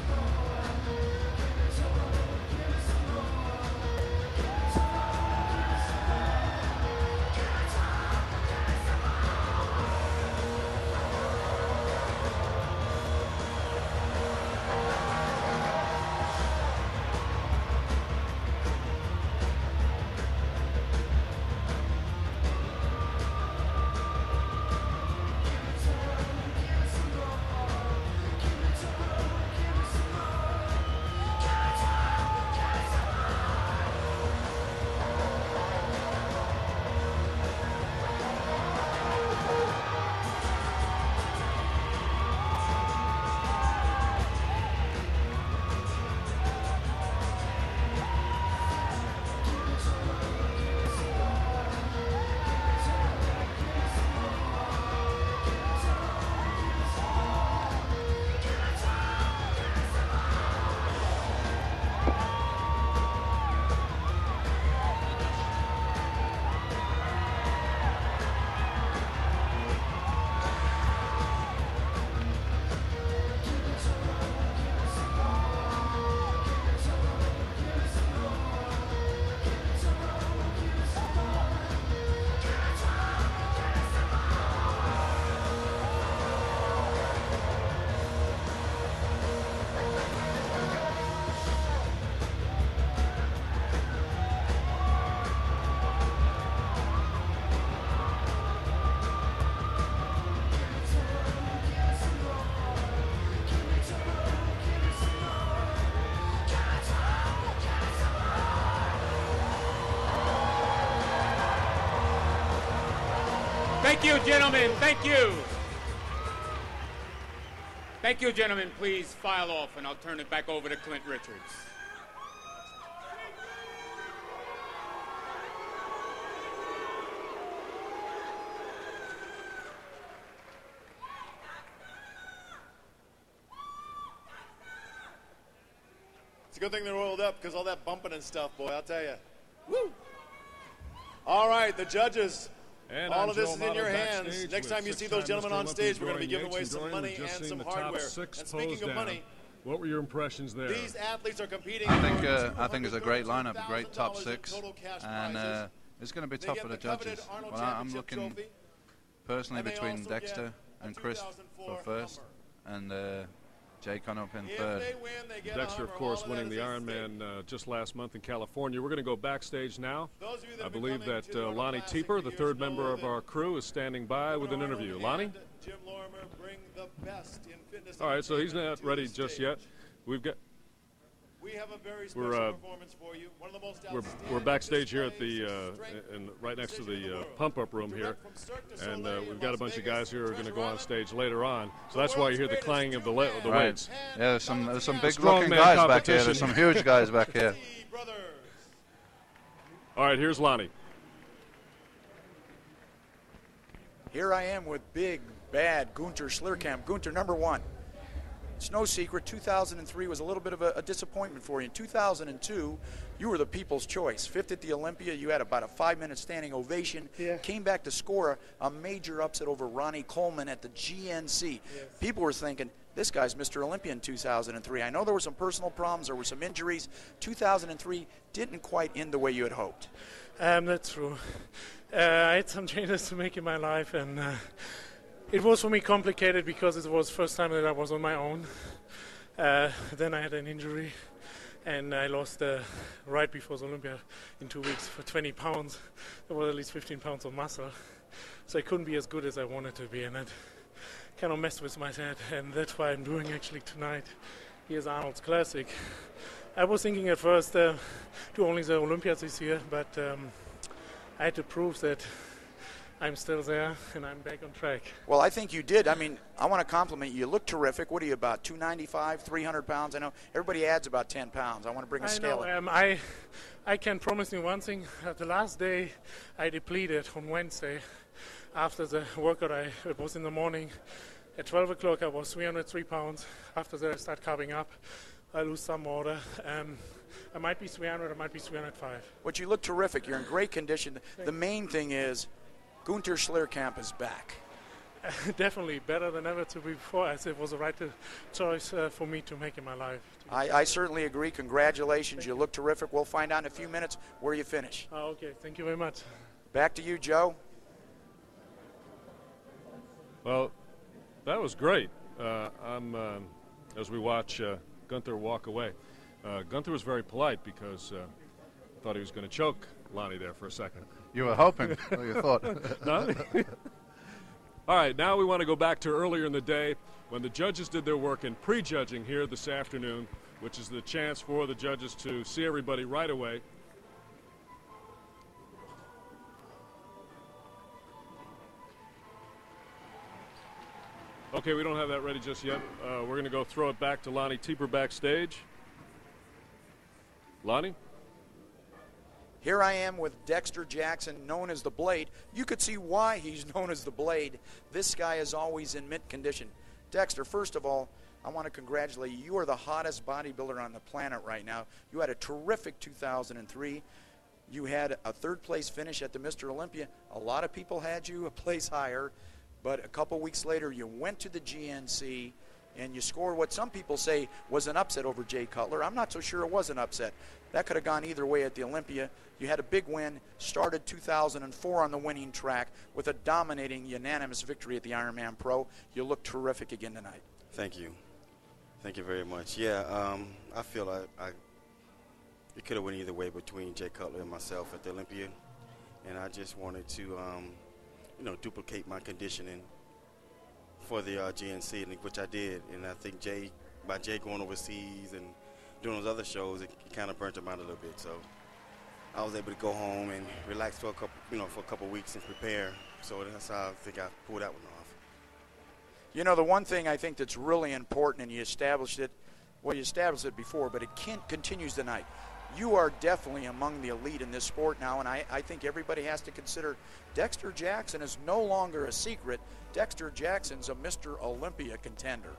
Thank you, gentlemen. Thank you. Thank you, gentlemen. Please file off, and I'll turn it back over to Clint Richards. It's a good thing they're oiled up because all that bumping and stuff, boy, I'll tell you. Woo! All right, the judges. And all I'm of this Joe is in your Amato hands. backstage Next with time you see six-time those gentlemen Mr. on stage, we're going to be Olympia giving away Dorian some Yates, money just and seen some the top hardware. 6 And speaking pose of down. money, What were your impressions there? these athletes are competing. I think it's a great lineup, a great top 6, and it's going to be tough for the judges. Well, I'm looking personally between Dexter and Chris for first, and Jay Conop in third. Dexter, of course, winning the Ironman just last month in California. We're going to go backstage now. I believe that Lonnie Teeper, the third member of our crew, is standing by with an interview. Lonnie? Bring the best in fitness. All right, so he's not ready just yet. We've got We have a very We're, special performance for you. One of the most we're backstage here at the right next to the pump-up room here, and we've got a bunch of guys here who are going to go on stage later on. So that's why you hear the clanging of the weights. Yeah, there's some big-looking guys back here. There's some huge guys back here. All right, here's Lonnie. Here I am with big, bad Gunther Scher. Gunther, number one. It's no secret, 2003 was a little bit of a disappointment for you. In 2002, you were the people's choice. Fifth at the Olympia, you had about a 5-minute standing ovation. Yeah. Came back to score a major upset over Ronnie Coleman at the GNC. Yes. People were thinking, this guy's Mr. Olympia in 2003. I know there were some personal problems, there were some injuries. 2003 didn't quite end the way you had hoped. That's true. I had some changes to make in my life, and it was for me complicated because it was the first time that I was on my own. Then I had an injury, and I lost right before the Olympia in 2 weeks for 20 pounds. There was at least 15 pounds of muscle. So I couldn't be as good as I wanted to be, and that kind of messed with my head, and that's why I'm doing actually tonight. Here's Arnold's Classic. I was thinking at first do only the Olympiads this year, but I had to prove that I'm still there and I'm back on track. Well, I think you did. I mean, I want to compliment you. You look terrific. What are you, about 295, 300 pounds? I know everybody adds about 10 pounds. I want to bring a scale in. I can promise you one thing. The last day I depleted on Wednesday after the workout. It was in the morning. At 12 o'clock I was 303 pounds. After that I start carving up. I lose some water. I might be 300, I might be 305. But you look terrific. You're in great condition. The main thing is Gunther Scher is back. Definitely better than ever to be before. I said it was the right choice for me to make in my life. I certainly agree. Congratulations. You look terrific. We'll find out in a few minutes where you finish. Oh, okay. Thank you very much. Back to you, Joe. Well, that was great. As we watch Gunther walk away. Gunther was very polite because I thought he was going to choke Lonnie there for a second. You were hoping. What you thought? No? All right, now we want to go back to earlier in the day when the judges did their work in prejudging here this afternoon, which is the chance for the judges to see everybody right away. Okay, we don't have that ready just yet. We're going to go throw it back to Lonnie Tieper backstage. Lonnie? Here I am with Dexter Jackson, known as the Blade. You could see why he's known as the Blade. This guy is always in mint condition. Dexter, first of all, I want to congratulate you. You are the hottest bodybuilder on the planet right now. You had a terrific 2003. You had a third-place finish at the Mr. Olympia. A lot of people had you a place higher, but a couple weeks later you went to the GNC and you scored what some people say was an upset over Jay Cutler. I'm not so sure it was an upset. That could have gone either way at the Olympia. You had a big win, started 2004 on the winning track with a dominating unanimous victory at the Ironman Pro. You look terrific again tonight. Thank you. Thank you very much. Yeah, I feel like it could have went either way between Jay Cutler and myself at the Olympia, and I just wanted to, duplicate my conditioning for the GNC, which I did. And I think by Jay going overseas and doing those other shows, it kind of burnt him out a little bit. So I was able to go home and relax for a couple weeks and prepare. So that's how I think I pulled that one off. You know, the one thing I think that's really important, and you established it, well, you established it before, but it continues tonight. You are definitely among the elite in this sport now, and I think everybody has to consider Dexter Jackson is no longer a secret. Dexter Jackson's a Mr. Olympia contender.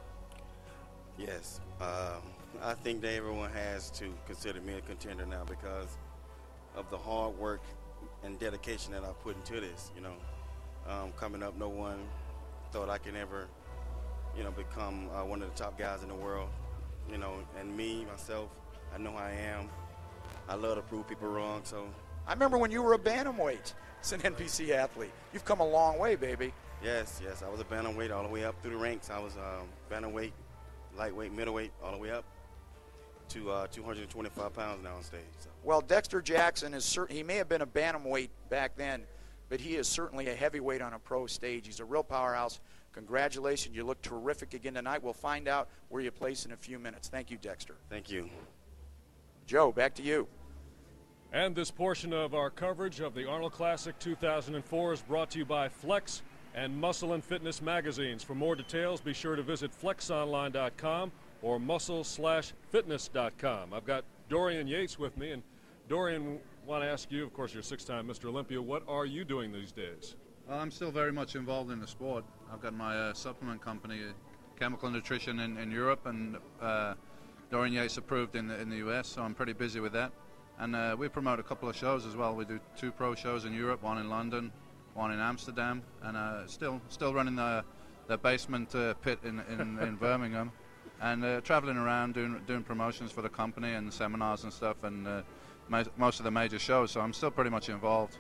Yes. I think that everyone has to consider me a contender now because of the hard work and dedication that I put into this. Coming up, no one thought I could ever, become one of the top guys in the world. And me, myself, I know I am. I love to prove people wrong. So I remember when you were a bantamweight as an NPC athlete. You've come a long way, baby. Yes. I was a bantamweight all the way up through the ranks. I was bantamweight, lightweight, middleweight, all the way up to 225 pounds now on stage. So. Well, Dexter Jackson he may have been a bantamweight back then, but he is certainly a heavyweight on a pro stage. He's a real powerhouse. Congratulations. You look terrific again tonight. We'll find out where you place in a few minutes. Thank you, Dexter. Thank you. Joe, back to you. And this portion of our coverage of the Arnold Classic 2004 is brought to you by Flex and Muscle and Fitness magazines. For more details, be sure to visit flexonline.com or muscle/fitness.com. I've got Dorian Yates with me, and Dorian, want to ask you, of course, you're 6-time Mr. Olympia, what are you doing these days? Well, I'm still very much involved in the sport. I've got my supplement company, Chemical Nutrition in Europe, and Dorian Yates approved in the US, so I'm pretty busy with that. And we promote a couple of shows as well. We do 2 pro shows in Europe, one in London, one in Amsterdam, and still running the basement pit in Birmingham, and traveling around doing promotions for the company and seminars and stuff, and most of the major shows. So I'm still pretty much involved.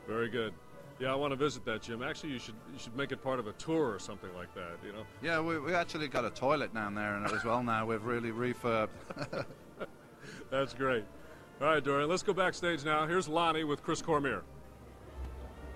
Very good. Yeah, I want to visit that gym. Actually, you should make it part of a tour or something like that, you know. Yeah, we actually got a toilet down there and as well now. We've really refurbed. That's great. All right, Dorian, let's go backstage now. Here's Lonnie with Chris Cormier.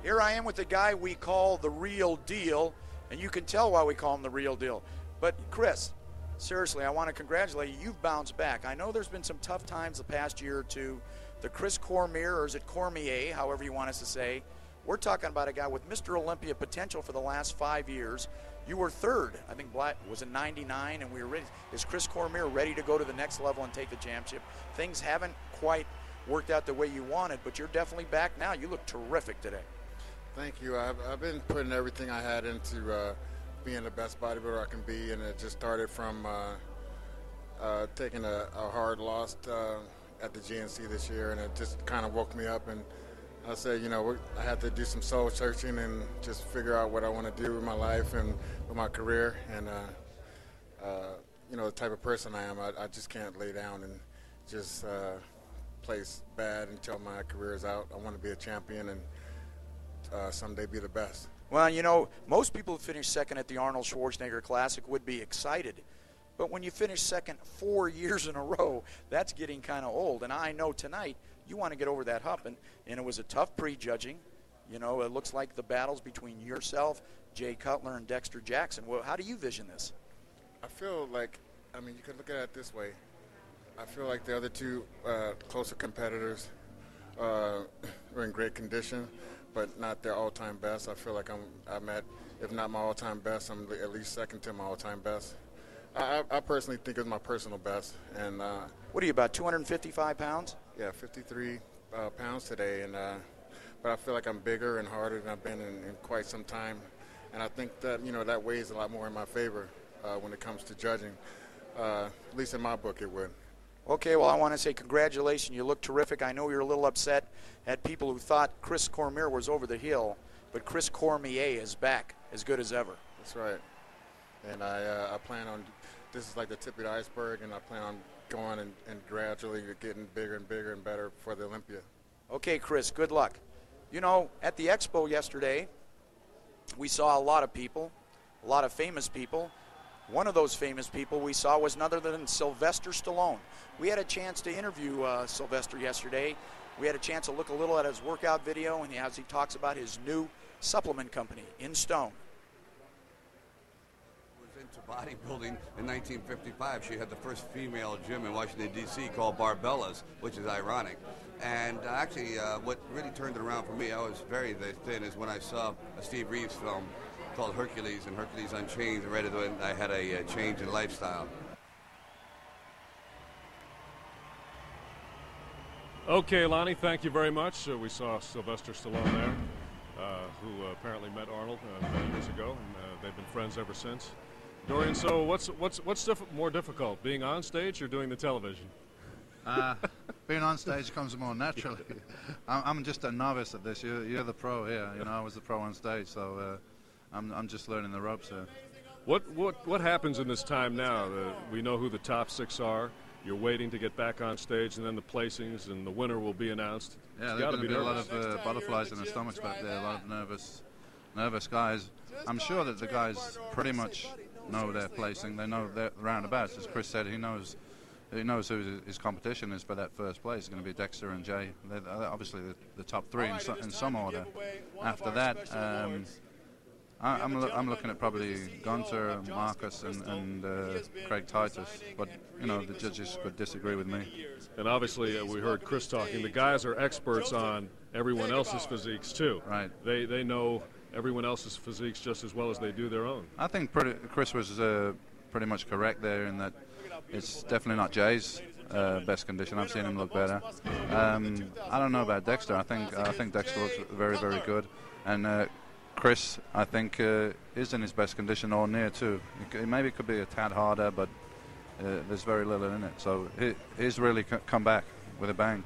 Here I am with the guy we call the real deal, and you can tell why we call him the real deal. But, Chris, seriously, I want to congratulate you. You've bounced back. I know there's been some tough times the past year or two. The Chris Cormier, or is it Cormier, however you want us to say, we're talking about a guy with Mr. Olympia potential for the last 5 years. You were third, I think, was in '99, and we were ready. Is Chris Cormier ready to go to the next level and take the championship? Things haven't quite worked out the way you wanted, but you're definitely back now. You look terrific today. Thank you. I've been putting everything I had into being the best bodybuilder I can be, and it just started from taking a hard loss at the GNC this year, and it just kind of woke me up, and I said, you know, I had to do some soul searching and just figure out what I want to do with my life and with my career, and you know, the type of person I am, I just can't lay down and just place bad until my career is out. I want to be a champion and someday be the best. Well, you know, most people who finish second at the Arnold Schwarzenegger Classic would be excited. But when you finish second 4 years in a row, that's getting kind of old. And I know tonight you want to get over that hump. And it was a tough prejudging. You know, it looks like the battles between yourself, Jay Cutler, and Dexter Jackson. Well, how do you vision this? I feel like, I mean, you could look at it this way. I feel like the other 2 closer competitors are in great condition, but not their all-time best. I feel like I'm at, if not my all-time best, I'm at least second to my all-time best. I personally think it's my personal best. And what are you, about 255 pounds? Yeah, 53 pounds today. And but I feel like I'm bigger and harder than I've been in quite some time. And I think that, you know, that weighs a lot more in my favor when it comes to judging. At least in my book, it would. Okay, well, I want to say congratulations. You look terrific. I know you're a little upset at people who thought Chris Cormier was over the hill, but Chris Cormier is back as good as ever. That's right. And I plan on, this is like the tip of the iceberg, and I plan on going and gradually getting bigger and bigger and better for the Olympia. Okay, Chris, good luck. You know, at the expo yesterday, we saw a lot of people, a lot of famous people. One of those famous people we saw was none other than Sylvester Stallone. We had a chance to interview Sylvester yesterday. We had a chance to look a little at his workout video and as he talks about his new supplement company, In Stone. Into bodybuilding in 1955. She had the first female gym in Washington, D.C. called Barbella's, which is ironic. And actually, what really turned it around for me, I was very thin, is when I saw a Steve Reeves film called Hercules and Hercules Unchained, and right away I had a change in lifestyle. Okay, Lonnie, thank you very much. We saw Sylvester Stallone there, who apparently met Arnold many years ago, and they've been friends ever since. Dorian, so what's more difficult, being on stage or doing the television? Being on stage comes more naturally. I'm just a novice at this. You're the pro here. You know, I was the pro on stage, so I'm just learning the ropes here. What happens in this time now? We know who the top 6 are. You're waiting to get back on stage, and then the placings, and the winner will be announced. Yeah, there's going to be a lot of butterflies in their stomachs back there. A lot of nervous guys. I'm sure that the guys pretty much know their placing. They know their roundabouts. As Chris said, he knows who his competition is for that first place. It's going to be Dexter and Jay. They're obviously the top 3 in some order. After that, I'm looking at probably Gunther, Marcus, and Craig Titus, but you know the judges could disagree with me. And obviously, we heard Chris talking. The guys are experts on everyone else's physiques too. Right. They know everyone else's physiques just as well as they do their own. I think Chris was pretty much correct there in that it's definitely not Jay's best condition. I've seen him look better. I don't know about Dexter. I think Dexter looks very, very good, and Chris, I think, is in his best condition or near too. Maybe it could be a tad harder, but there's very little in it. So he's really come back with a bang.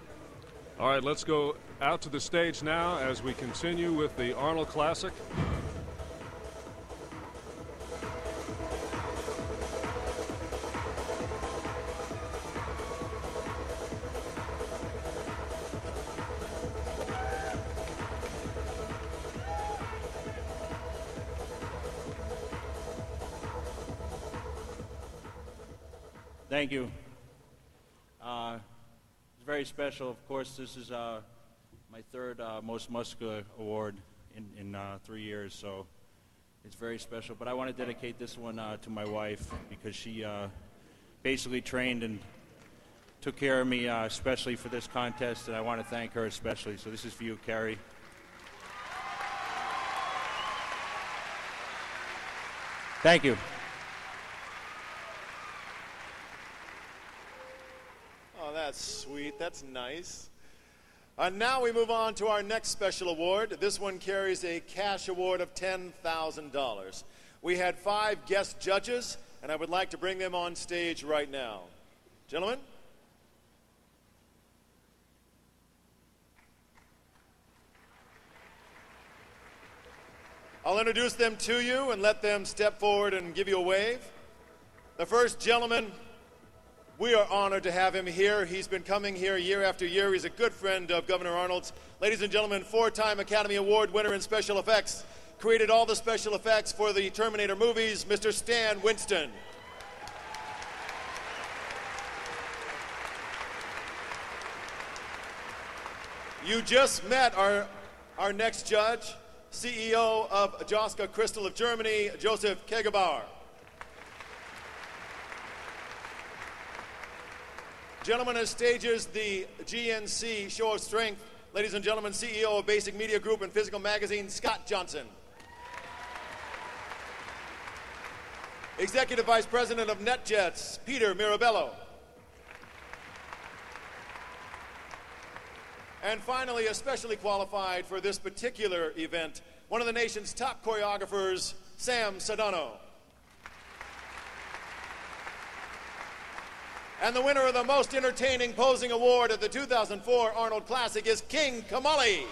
All right, let's go out to the stage now as we continue with the Arnold Classic. Thank you. It's very special. Of course, this is my third most muscular award in 3 years, so it's very special. But I want to dedicate this one to my wife because she basically trained and took care of me especially for this contest, and I want to thank her especially. So this is for you, Carrie. Thank you. Oh, that's sweet. That's nice. Now we move on to our next special award. This one carries a cash award of $10,000. We had 5 guest judges, and I would like to bring them on stage right now. Gentlemen. I'll introduce them to you and let them step forward and give you a wave. The first gentleman, we are honored to have him here. He's been coming here year after year. He's a good friend of Governor Arnold's. Ladies and gentlemen, 4-time Academy Award winner in special effects. Created all the special effects for the Terminator movies, Mr. Stan Winston. You just met our next judge, CEO of Joska Crystal of Germany, Joseph Kegerbauer. Gentleman who stages the GNC Show of Strength, ladies and gentlemen, CEO of Basic Media Group and Physical Magazine, Scott Johnson. Executive Vice President of NetJets, Peter Mirabello. And finally, especially qualified for this particular event, one of the nation's top choreographers, Sam Sedano. And the winner of the Most Entertaining Posing Award at the 2004 Arnold Classic is King Kamali.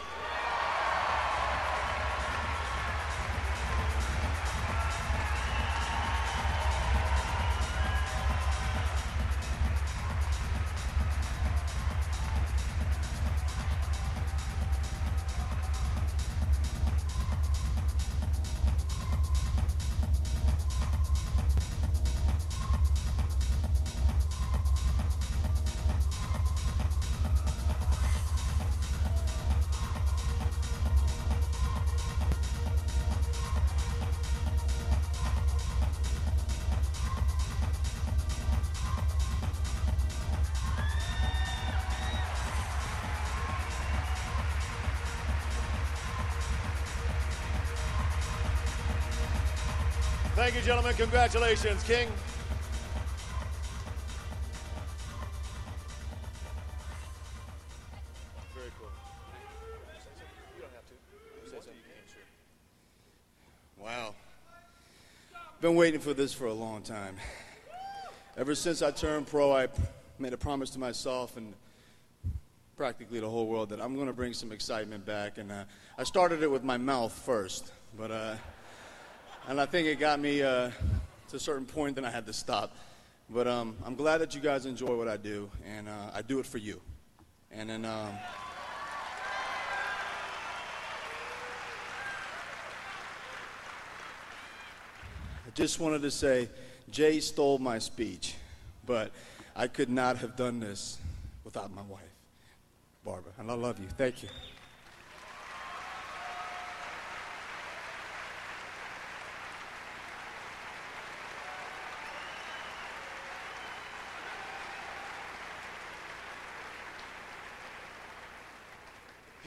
Thank you, gentlemen. Congratulations, King. Very cool. You don't have to. Say something you can, sure. Wow. Been waiting for this for a long time. Ever since I turned pro, I made a promise to myself and practically the whole world that I'm going to bring some excitement back. And I started it with my mouth first, but and I think it got me to a certain point, then I had to stop. But I'm glad that you guys enjoy what I do, and I do it for you. And then I just wanted to say, Jay stole my speech, but I could not have done this without my wife, Barbara, and I love you. Thank you.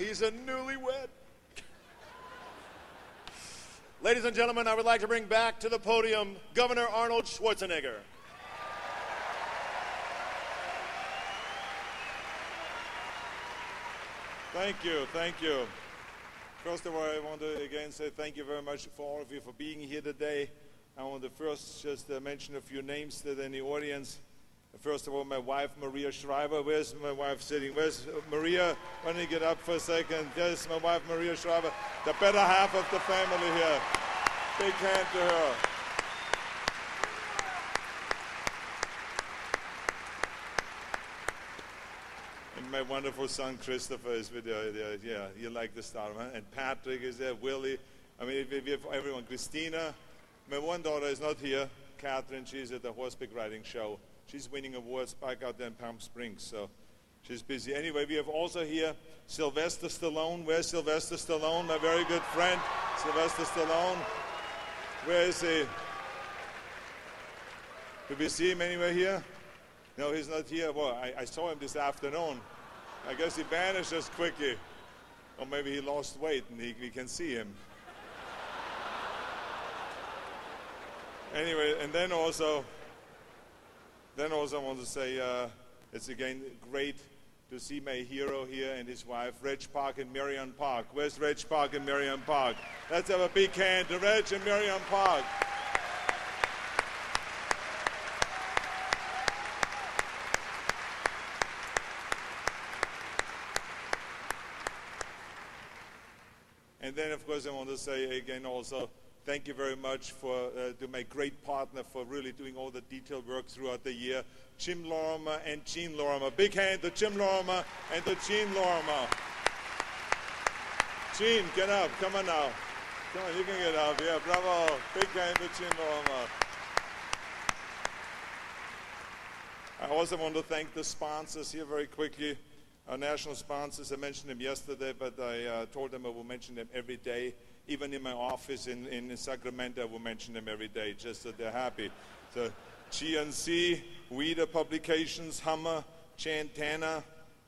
He's a newlywed. Ladies and gentlemen, I would like to bring back to the podium Governor Arnold Schwarzenegger. Thank you, thank you. First of all, I want to again say thank you very much for all of you for being here today. I want to first just mention a few names that are in the audience. First of all, my wife, Maria Schreiber. Where's my wife sitting? Where's Maria? Why don't you get up for a second? There's my wife, Maria Schreiber, the better half of the family here. Big hand to her. And my wonderful son, Christopher, is with you. Yeah, you like the star, huh? And Patrick is there, Willie. I mean, we have everyone. Christina. My one daughter is not here, Catherine. She's at the horseback riding show. She's winning awards back out there in Palm Springs, so she's busy. Anyway, we have also here Sylvester Stallone. Where's Sylvester Stallone? My very good friend, Sylvester Stallone. Where is he? Did we see him anywhere here? No, he's not here. Well, I saw him this afternoon. I guess he vanished just quickly. Or maybe he lost weight and we can see him. Anyway, and then also I want to say it's again great to see my hero here and his wife, Reg Park and Marion Park. Where's Reg Park and Marion Park? Let's have a big hand to Reg and Marion Park. And then, of course, I want to say again also, thank you very much to my great partner for really doing all the detailed work throughout the year, Jim Lorimer and Gene Lorimer. Big hand to Jim Lorimer and to Gene Lorimer. Gene, get up. Come on now. Come on, you can get up. Yeah, bravo. Big hand to Gene Lorimer. I also want to thank the sponsors here very quickly. Our national sponsors, I mentioned them yesterday, but I told them I will mention them every day. Even in my office in Sacramento, I will mention them every day, just so they're happy. So GNC, Weeder Publications, Hummer, Chantana,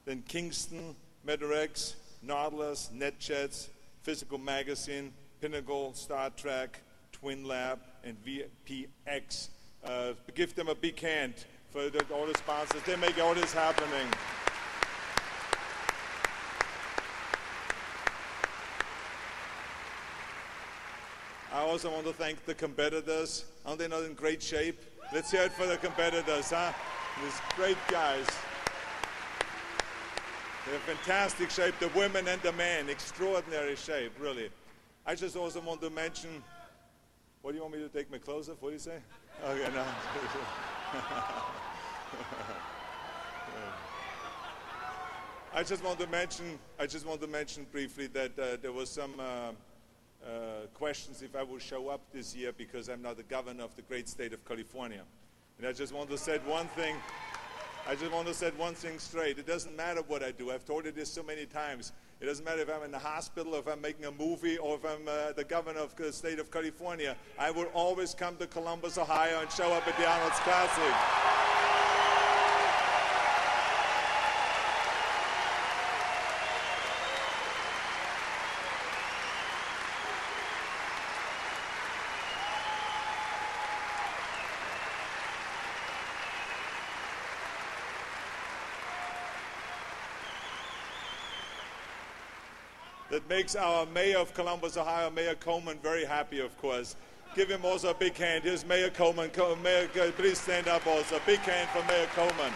then Kingston, Medorex, Nautilus, NetJets, Physical Magazine, Pinnacle, Star Trek, Twin Lab, and VPX. Give them a big hand for all the sponsors. They make all this happening. I also want to thank the competitors. Aren't they not in great shape? Let's hear it for the competitors, huh? These great guys. They're in fantastic shape, the women and the men. Extraordinary shape, really. I just also want to mention, what do you want me to take my clothes off? What do you say? Okay, no. I just want to mention briefly that there was some questions if I will show up this year because I'm not the governor of the great state of California. And I just want to set one thing. I just want to set one thing straight. It doesn't matter what I do. I've told you this so many times. It doesn't matter if I'm in the hospital, or if I'm making a movie, or if I'm the governor of the state of California. I will always come to Columbus, Ohio, and show up at the Arnold's Classic. That makes our mayor of Columbus, Ohio, Mayor Coleman, very happy, of course. Give him also a big hand. Here's Mayor Coleman. Mayor, please stand up also. Big hand for Mayor Coleman.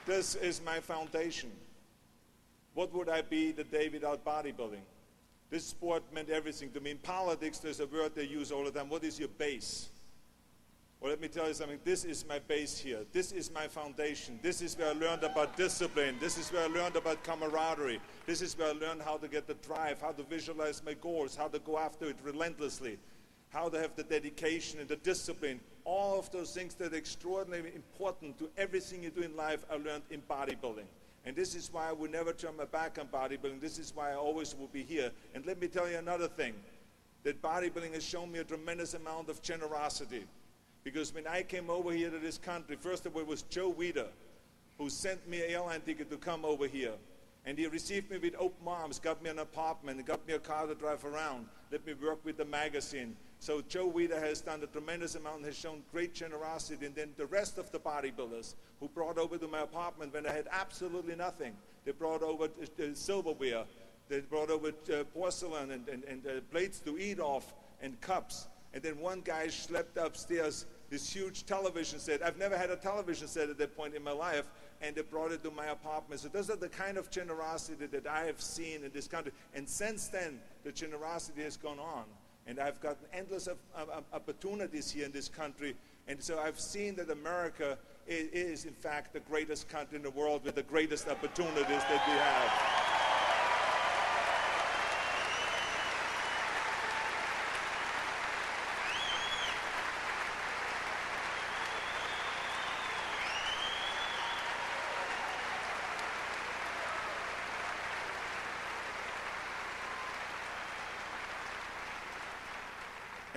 This is my foundation. What would I be the day without bodybuilding? This sport meant everything to me. In politics, there's a word they use all the time. What is your base? Well, let me tell you something. This is my base here. This is my foundation. This is where I learned about discipline. This is where I learned about camaraderie. This is where I learned how to get the drive, how to visualize my goals, how to go after it relentlessly, how to have the dedication and the discipline. All of those things that are extraordinarily important to everything you do in life I learned in bodybuilding. And this is why I will never turn my back on bodybuilding. This is why I always will be here. And let me tell you another thing, that bodybuilding has shown me a tremendous amount of generosity. Because when I came over here to this country, first of all, it was Joe Weider who sent me an airline ticket to come over here. And he received me with open arms, got me an apartment, got me a car to drive around, let me work with the magazine. So Joe Weider has done a tremendous amount and has shown great generosity. And then the rest of the bodybuilders who brought over to my apartment when I had absolutely nothing. They brought over silverware, they brought over porcelain and plates to eat off and cups. And then one guy schlepped upstairs this huge television set. I've never had a television set at that point in my life, and they brought it to my apartment. So those are the kind of generosity that I have seen in this country. And since then, the generosity has gone on. And I've gotten endless opportunities here in this country. And so I've seen that America is, in fact, the greatest country in the world with the greatest opportunities that we have.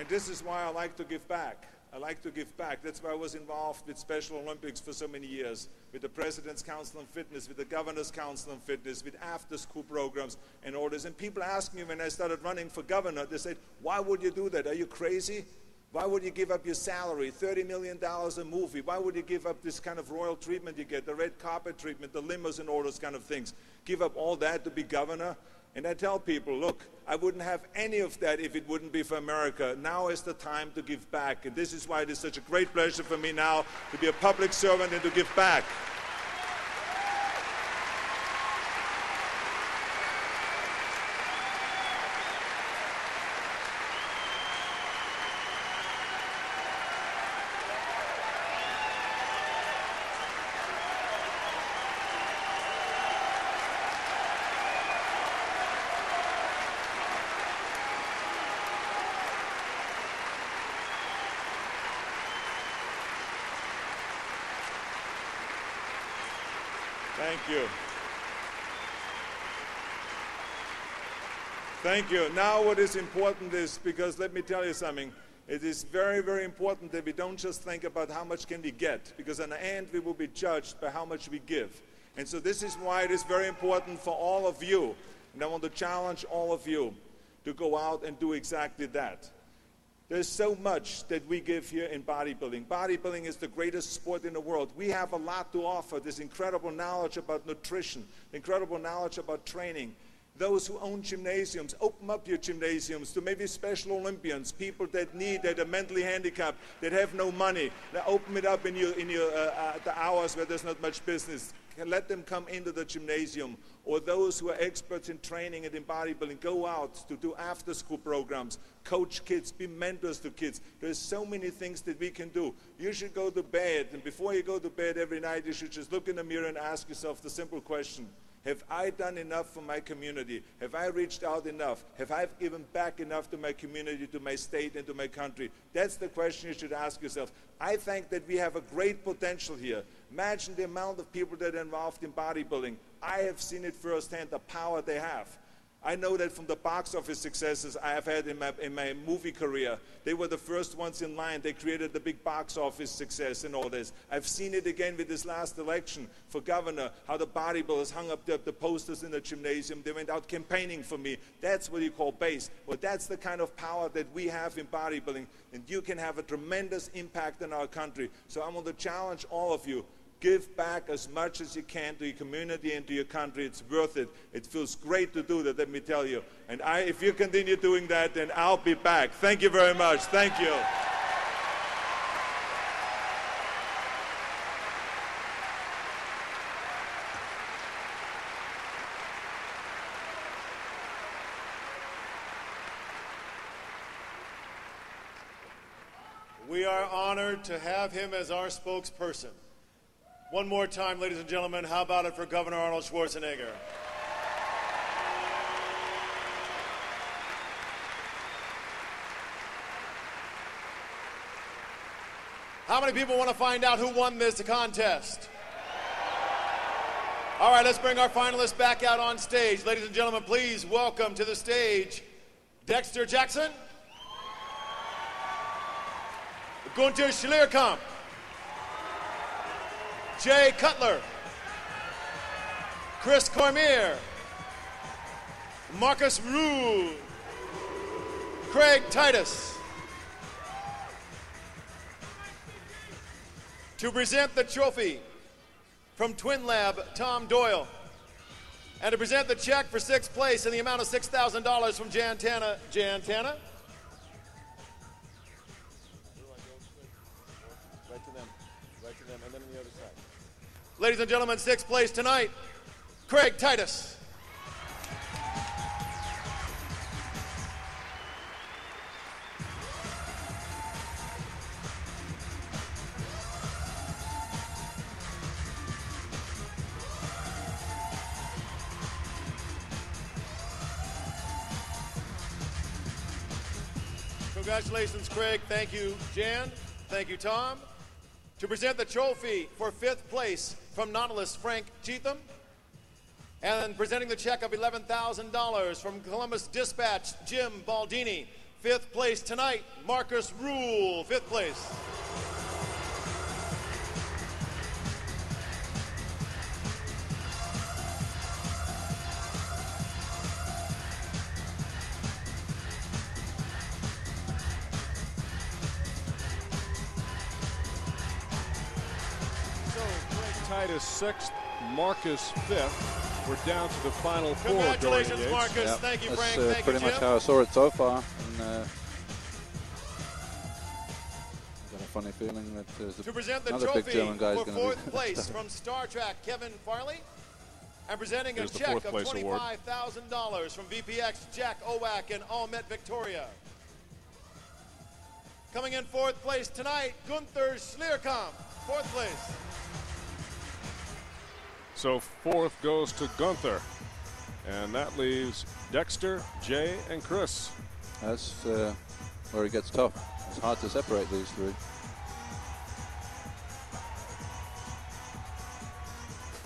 And this is why I like to give back. I like to give back. That's why I was involved with Special Olympics for so many years, with the President's Council on Fitness, with the Governor's Council on Fitness, with after-school programs and all this. And people ask me when I started running for governor, they said, why would you do that? Are you crazy? Why would you give up your salary, $30 million a movie? Why would you give up this kind of royal treatment you get, the red carpet treatment, the limos and all those kind of things? Give up all that to be governor? And I tell people, look, I wouldn't have any of that if it wouldn't be for America. Now is the time to give back. And this is why it is such a great pleasure for me now to be a public servant and to give back. Thank you. Thank you. Now what is important is, because let me tell you something, it is very, very important that we don't just think about how much can we get, because in the end we will be judged by how much we give. And so this is why it is very important for all of you, and I want to challenge all of you to go out and do exactly that. There's so much that we give here in bodybuilding. Bodybuilding is the greatest sport in the world. We have a lot to offer. This incredible knowledge about nutrition, incredible knowledge about training. Those who own gymnasiums, open up your gymnasiums to maybe Special Olympians, people that need, that are mentally handicapped, that have no money. Now open it up in the hours where there's not much business. Let them come into the gymnasium. Or those who are experts in training and in bodybuilding, go out to do after-school programs, coach kids, be mentors to kids. There's so many things that we can do. You should go to bed, and before you go to bed every night, you should just look in the mirror and ask yourself the simple question: have I done enough for my community? Have I reached out enough? Have I given back enough to my community, to my state, and to my country? That's the question you should ask yourself. I think that we have a great potential here. Imagine the amount of people that are involved in bodybuilding. I have seen it firsthand, the power they have. I know that from the box office successes I have had in my movie career. They were the first ones in line. They created the big box office success and all this. I've seen it again with this last election for governor, how the bodybuilders hung up the posters in the gymnasium. They went out campaigning for me. That's what you call base. Well, that's the kind of power that we have in bodybuilding, and you can have a tremendous impact in our country. So I want to challenge all of you. Give back as much as you can to your community and to your country. It's worth it. It feels great to do that, let me tell you. And if you continue doing that, then I'll be back. Thank you very much. Thank you. We are honored to have him as our spokesperson. One more time, ladies and gentlemen, how about it for Governor Arnold Schwarzenegger? How many people want to find out who won this contest? All right, let's bring our finalists back out on stage. Ladies and gentlemen, please welcome to the stage Dexter Jackson, Gunther Scher, Jay Cutler, Chris Cormier, Marcus Rule, Craig Titus. To present the trophy from Twin Lab, Tom Doyle. And to present the check for 6th place in the amount of $6,000 from Jan Tana. Jan Tana? Right to them, and then on the other side. Ladies and gentlemen, 6th place tonight, Craig Titus. Congratulations, Craig. Thank you, Jan. Thank you, Tom. To present the trophy for 5th place from Nautilus, Frank Cheatham. And presenting the check of $11,000 from Columbus Dispatch, Jim Baldini. 5th place tonight, Marcus Rule, 5th place. Titus 6th, Marcus 5th. We're down to the final 4. Congratulations, Marcus. Yeah, thank you, that's Frank. Thank pretty you, much Jim. how I saw it so far. And, I've got a funny feeling that there's To present the another big trophy German guy for going to be 4th place from Star Trek, Kevin Farley. And presenting Here's a the check 4th of place award. $25,000 from VPX, Jack Owak and Almet Victoria. Coming in 4th place tonight, Gunther Scher, 4th place. So 4th goes to Gunther. And that leaves Dexter, Jay, and Chris. That's where it gets tough. It's hard to separate these three.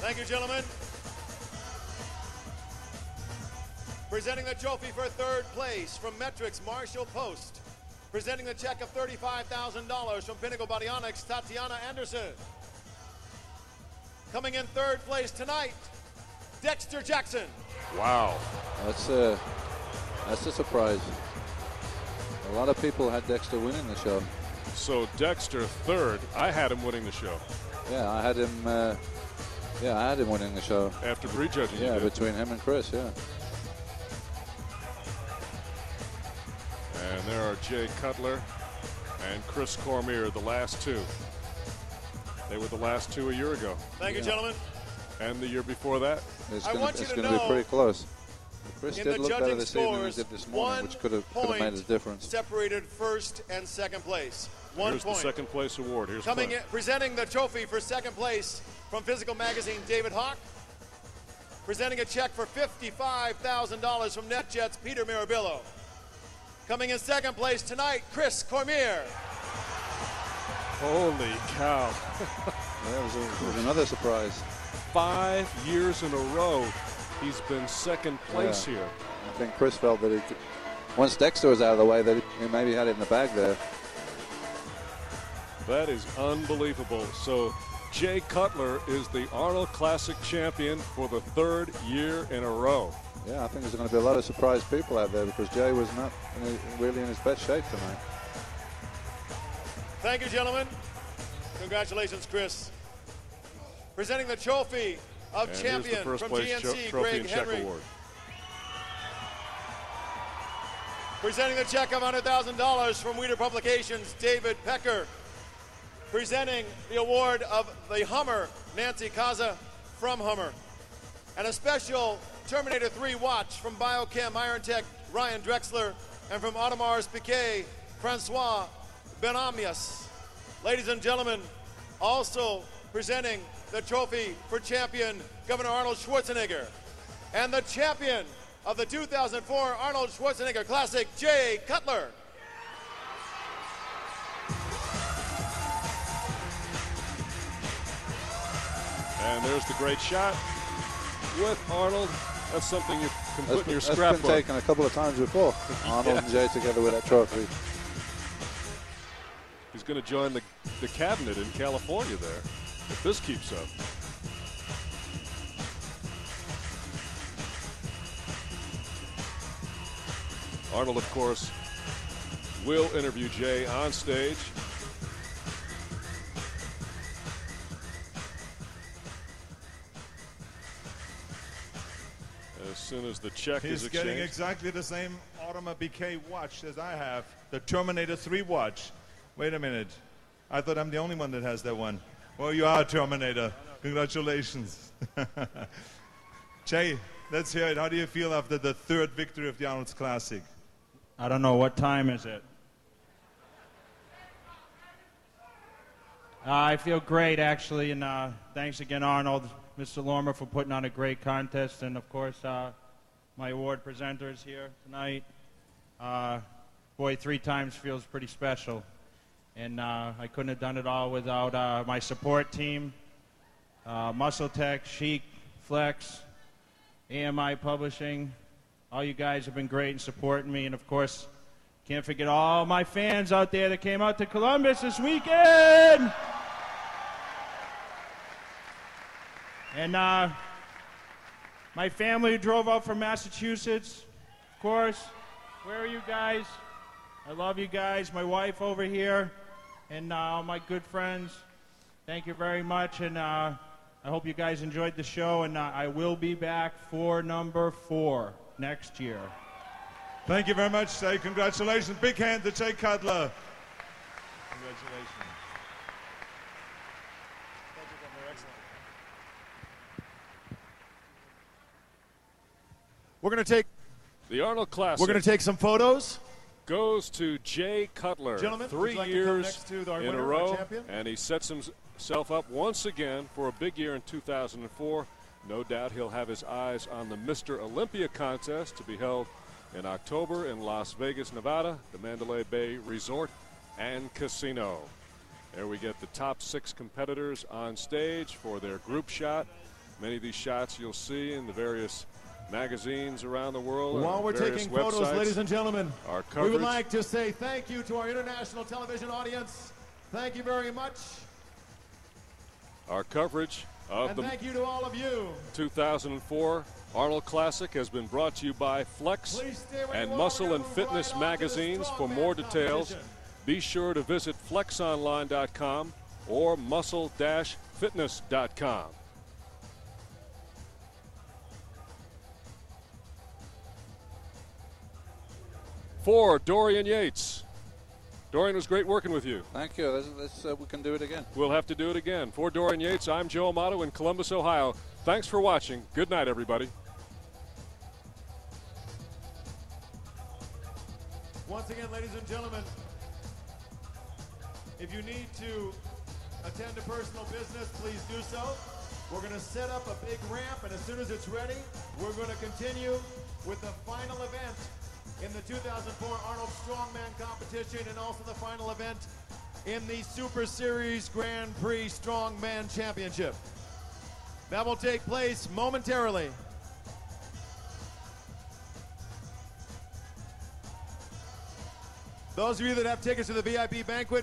Thank you, gentlemen. Presenting the trophy for 3rd place from Metrics, Marshall Post. Presenting the check of $35,000 from Pinnacle Bodyonics, Tatiana Anderson. Coming in 3rd place tonight, Dexter Jackson. Wow. That's a surprise. A lot of people had Dexter winning the show. So Dexter 3rd. I had him winning the show. Yeah, I had him. Yeah, I had him winning the show after prejudging. Yeah, between him and Chris. Yeah. And there are Jay Cutler and Chris Cormier, the last 2. They were the last 2 a year ago. Thank you, gentlemen. And the year before that. It's going to be pretty close. Chris did look better this evening than he did this morning, which could have made a difference. Separated 1st and 2nd place. 1 Here's point. the 2nd place award. Here's Coming in, presenting the trophy for 2nd place from Physical Magazine, David Hawk. Presenting a check for $55,000 from NetJets, Peter Mirabillo. Coming in 2nd place tonight, Chris Cormier. Holy cow. That was another surprise. 5 years in a row, he's been 2nd place here. I think Chris felt that once Dexter was out of the way, that he maybe had it in the bag there. That is unbelievable. So Jay Cutler is the Arnold Classic champion for the 3rd year in a row. Yeah, I think there's going to be a lot of surprised people out there because Jay was not really in his best shape tonight. Thank you, gentlemen. Congratulations, Chris. Presenting the trophy of and champion here's the first from place GNC, trophy Greg and check Henry. award. Presenting the check of $100,000 from Weeder Publications, David Pecker. Presenting the award of the Hummer, Nancy Kaza from Hummer. And a special Terminator 3 watch from Biochem Iron Tech, Ryan Drexler. And from Audemars Piguet, Francois Benamias. Ladies and gentlemen, also presenting the trophy for champion, Governor Arnold Schwarzenegger. And the champion of the 2004 Arnold Schwarzenegger Classic, Jay Cutler. And there's the great shot with Arnold. That's something you can put in your scrapbook. That's been taken a couple of times before. Arnold and Jay together with that trophy. He's He's going to join the cabinet in California there, if this keeps up. Arnold, of course, will interview Jay on stage. As soon as the check is exchanged. He's getting exactly the same Audemars Piguet watch as I have, the Terminator 3 watch. Wait a minute. I thought I'm the only one that has that one. Well, you are Terminator. Congratulations. Jay, let's hear it. How do you feel after the third victory of the Arnold's Classic? I don't know. What time is it? I feel great, actually, and thanks again, Arnold, Mr. Lormer, for putting on a great contest, and, of course, my award presenters here tonight. Boy, 3 times feels pretty special, and I couldn't have done it all without my support team, Muscle Tech, Chic, Flex, AMI Publishing. All you guys have been great in supporting me, and of course, can't forget all my fans out there that came out to Columbus this weekend. And my family who drove out from Massachusetts, of course. Where are you guys? I love you guys. My wife over here, and all my good friends. Thank you very much, and I hope you guys enjoyed the show, and I will be back for number 4 next year. Thank you very much, Jay. Congratulations. Big hand to Jay Cutler. Congratulations. We're going to take the Arnold Classic. We're going to take some photos. Goes to Jay Cutler. Gentlemen, 3 like years in a winner, row, and he sets himself up once again for a big year in 2004. No doubt he'll have his eyes on the Mr. Olympia contest to be held in October in Las Vegas, Nevada, the Mandalay Bay Resort and Casino. There we get the top 6 competitors on stage for their group shot. Many of these shots you'll see in the various magazines around the world. While we're taking photos, ladies and gentlemen, we would like to say thank you to our international television audience. Thank you very much. Our coverage of the thank you to all of you. 2004 Arnold Classic has been brought to you by Flex and Muscle and Fitness magazines. For more details, be sure to visit flexonline.com or muscle-fitness.com. For Dorian Yates. Dorian, it was great working with you. Thank you. We can do it again. We'll have to do it again. For Dorian Yates, I'm Joe Amato in Columbus, Ohio. Thanks for watching. Good night, everybody. Once again, ladies and gentlemen, if you need to attend to personal business, please do so. We're going to set up a big ramp, and as soon as it's ready, we're going to continue with the final event in the 2004 Arnold Strongman competition, and also the final event in the Super Series Grand Prix Strongman Championship. That will take place momentarily. Those of you that have tickets to the VIP banquet,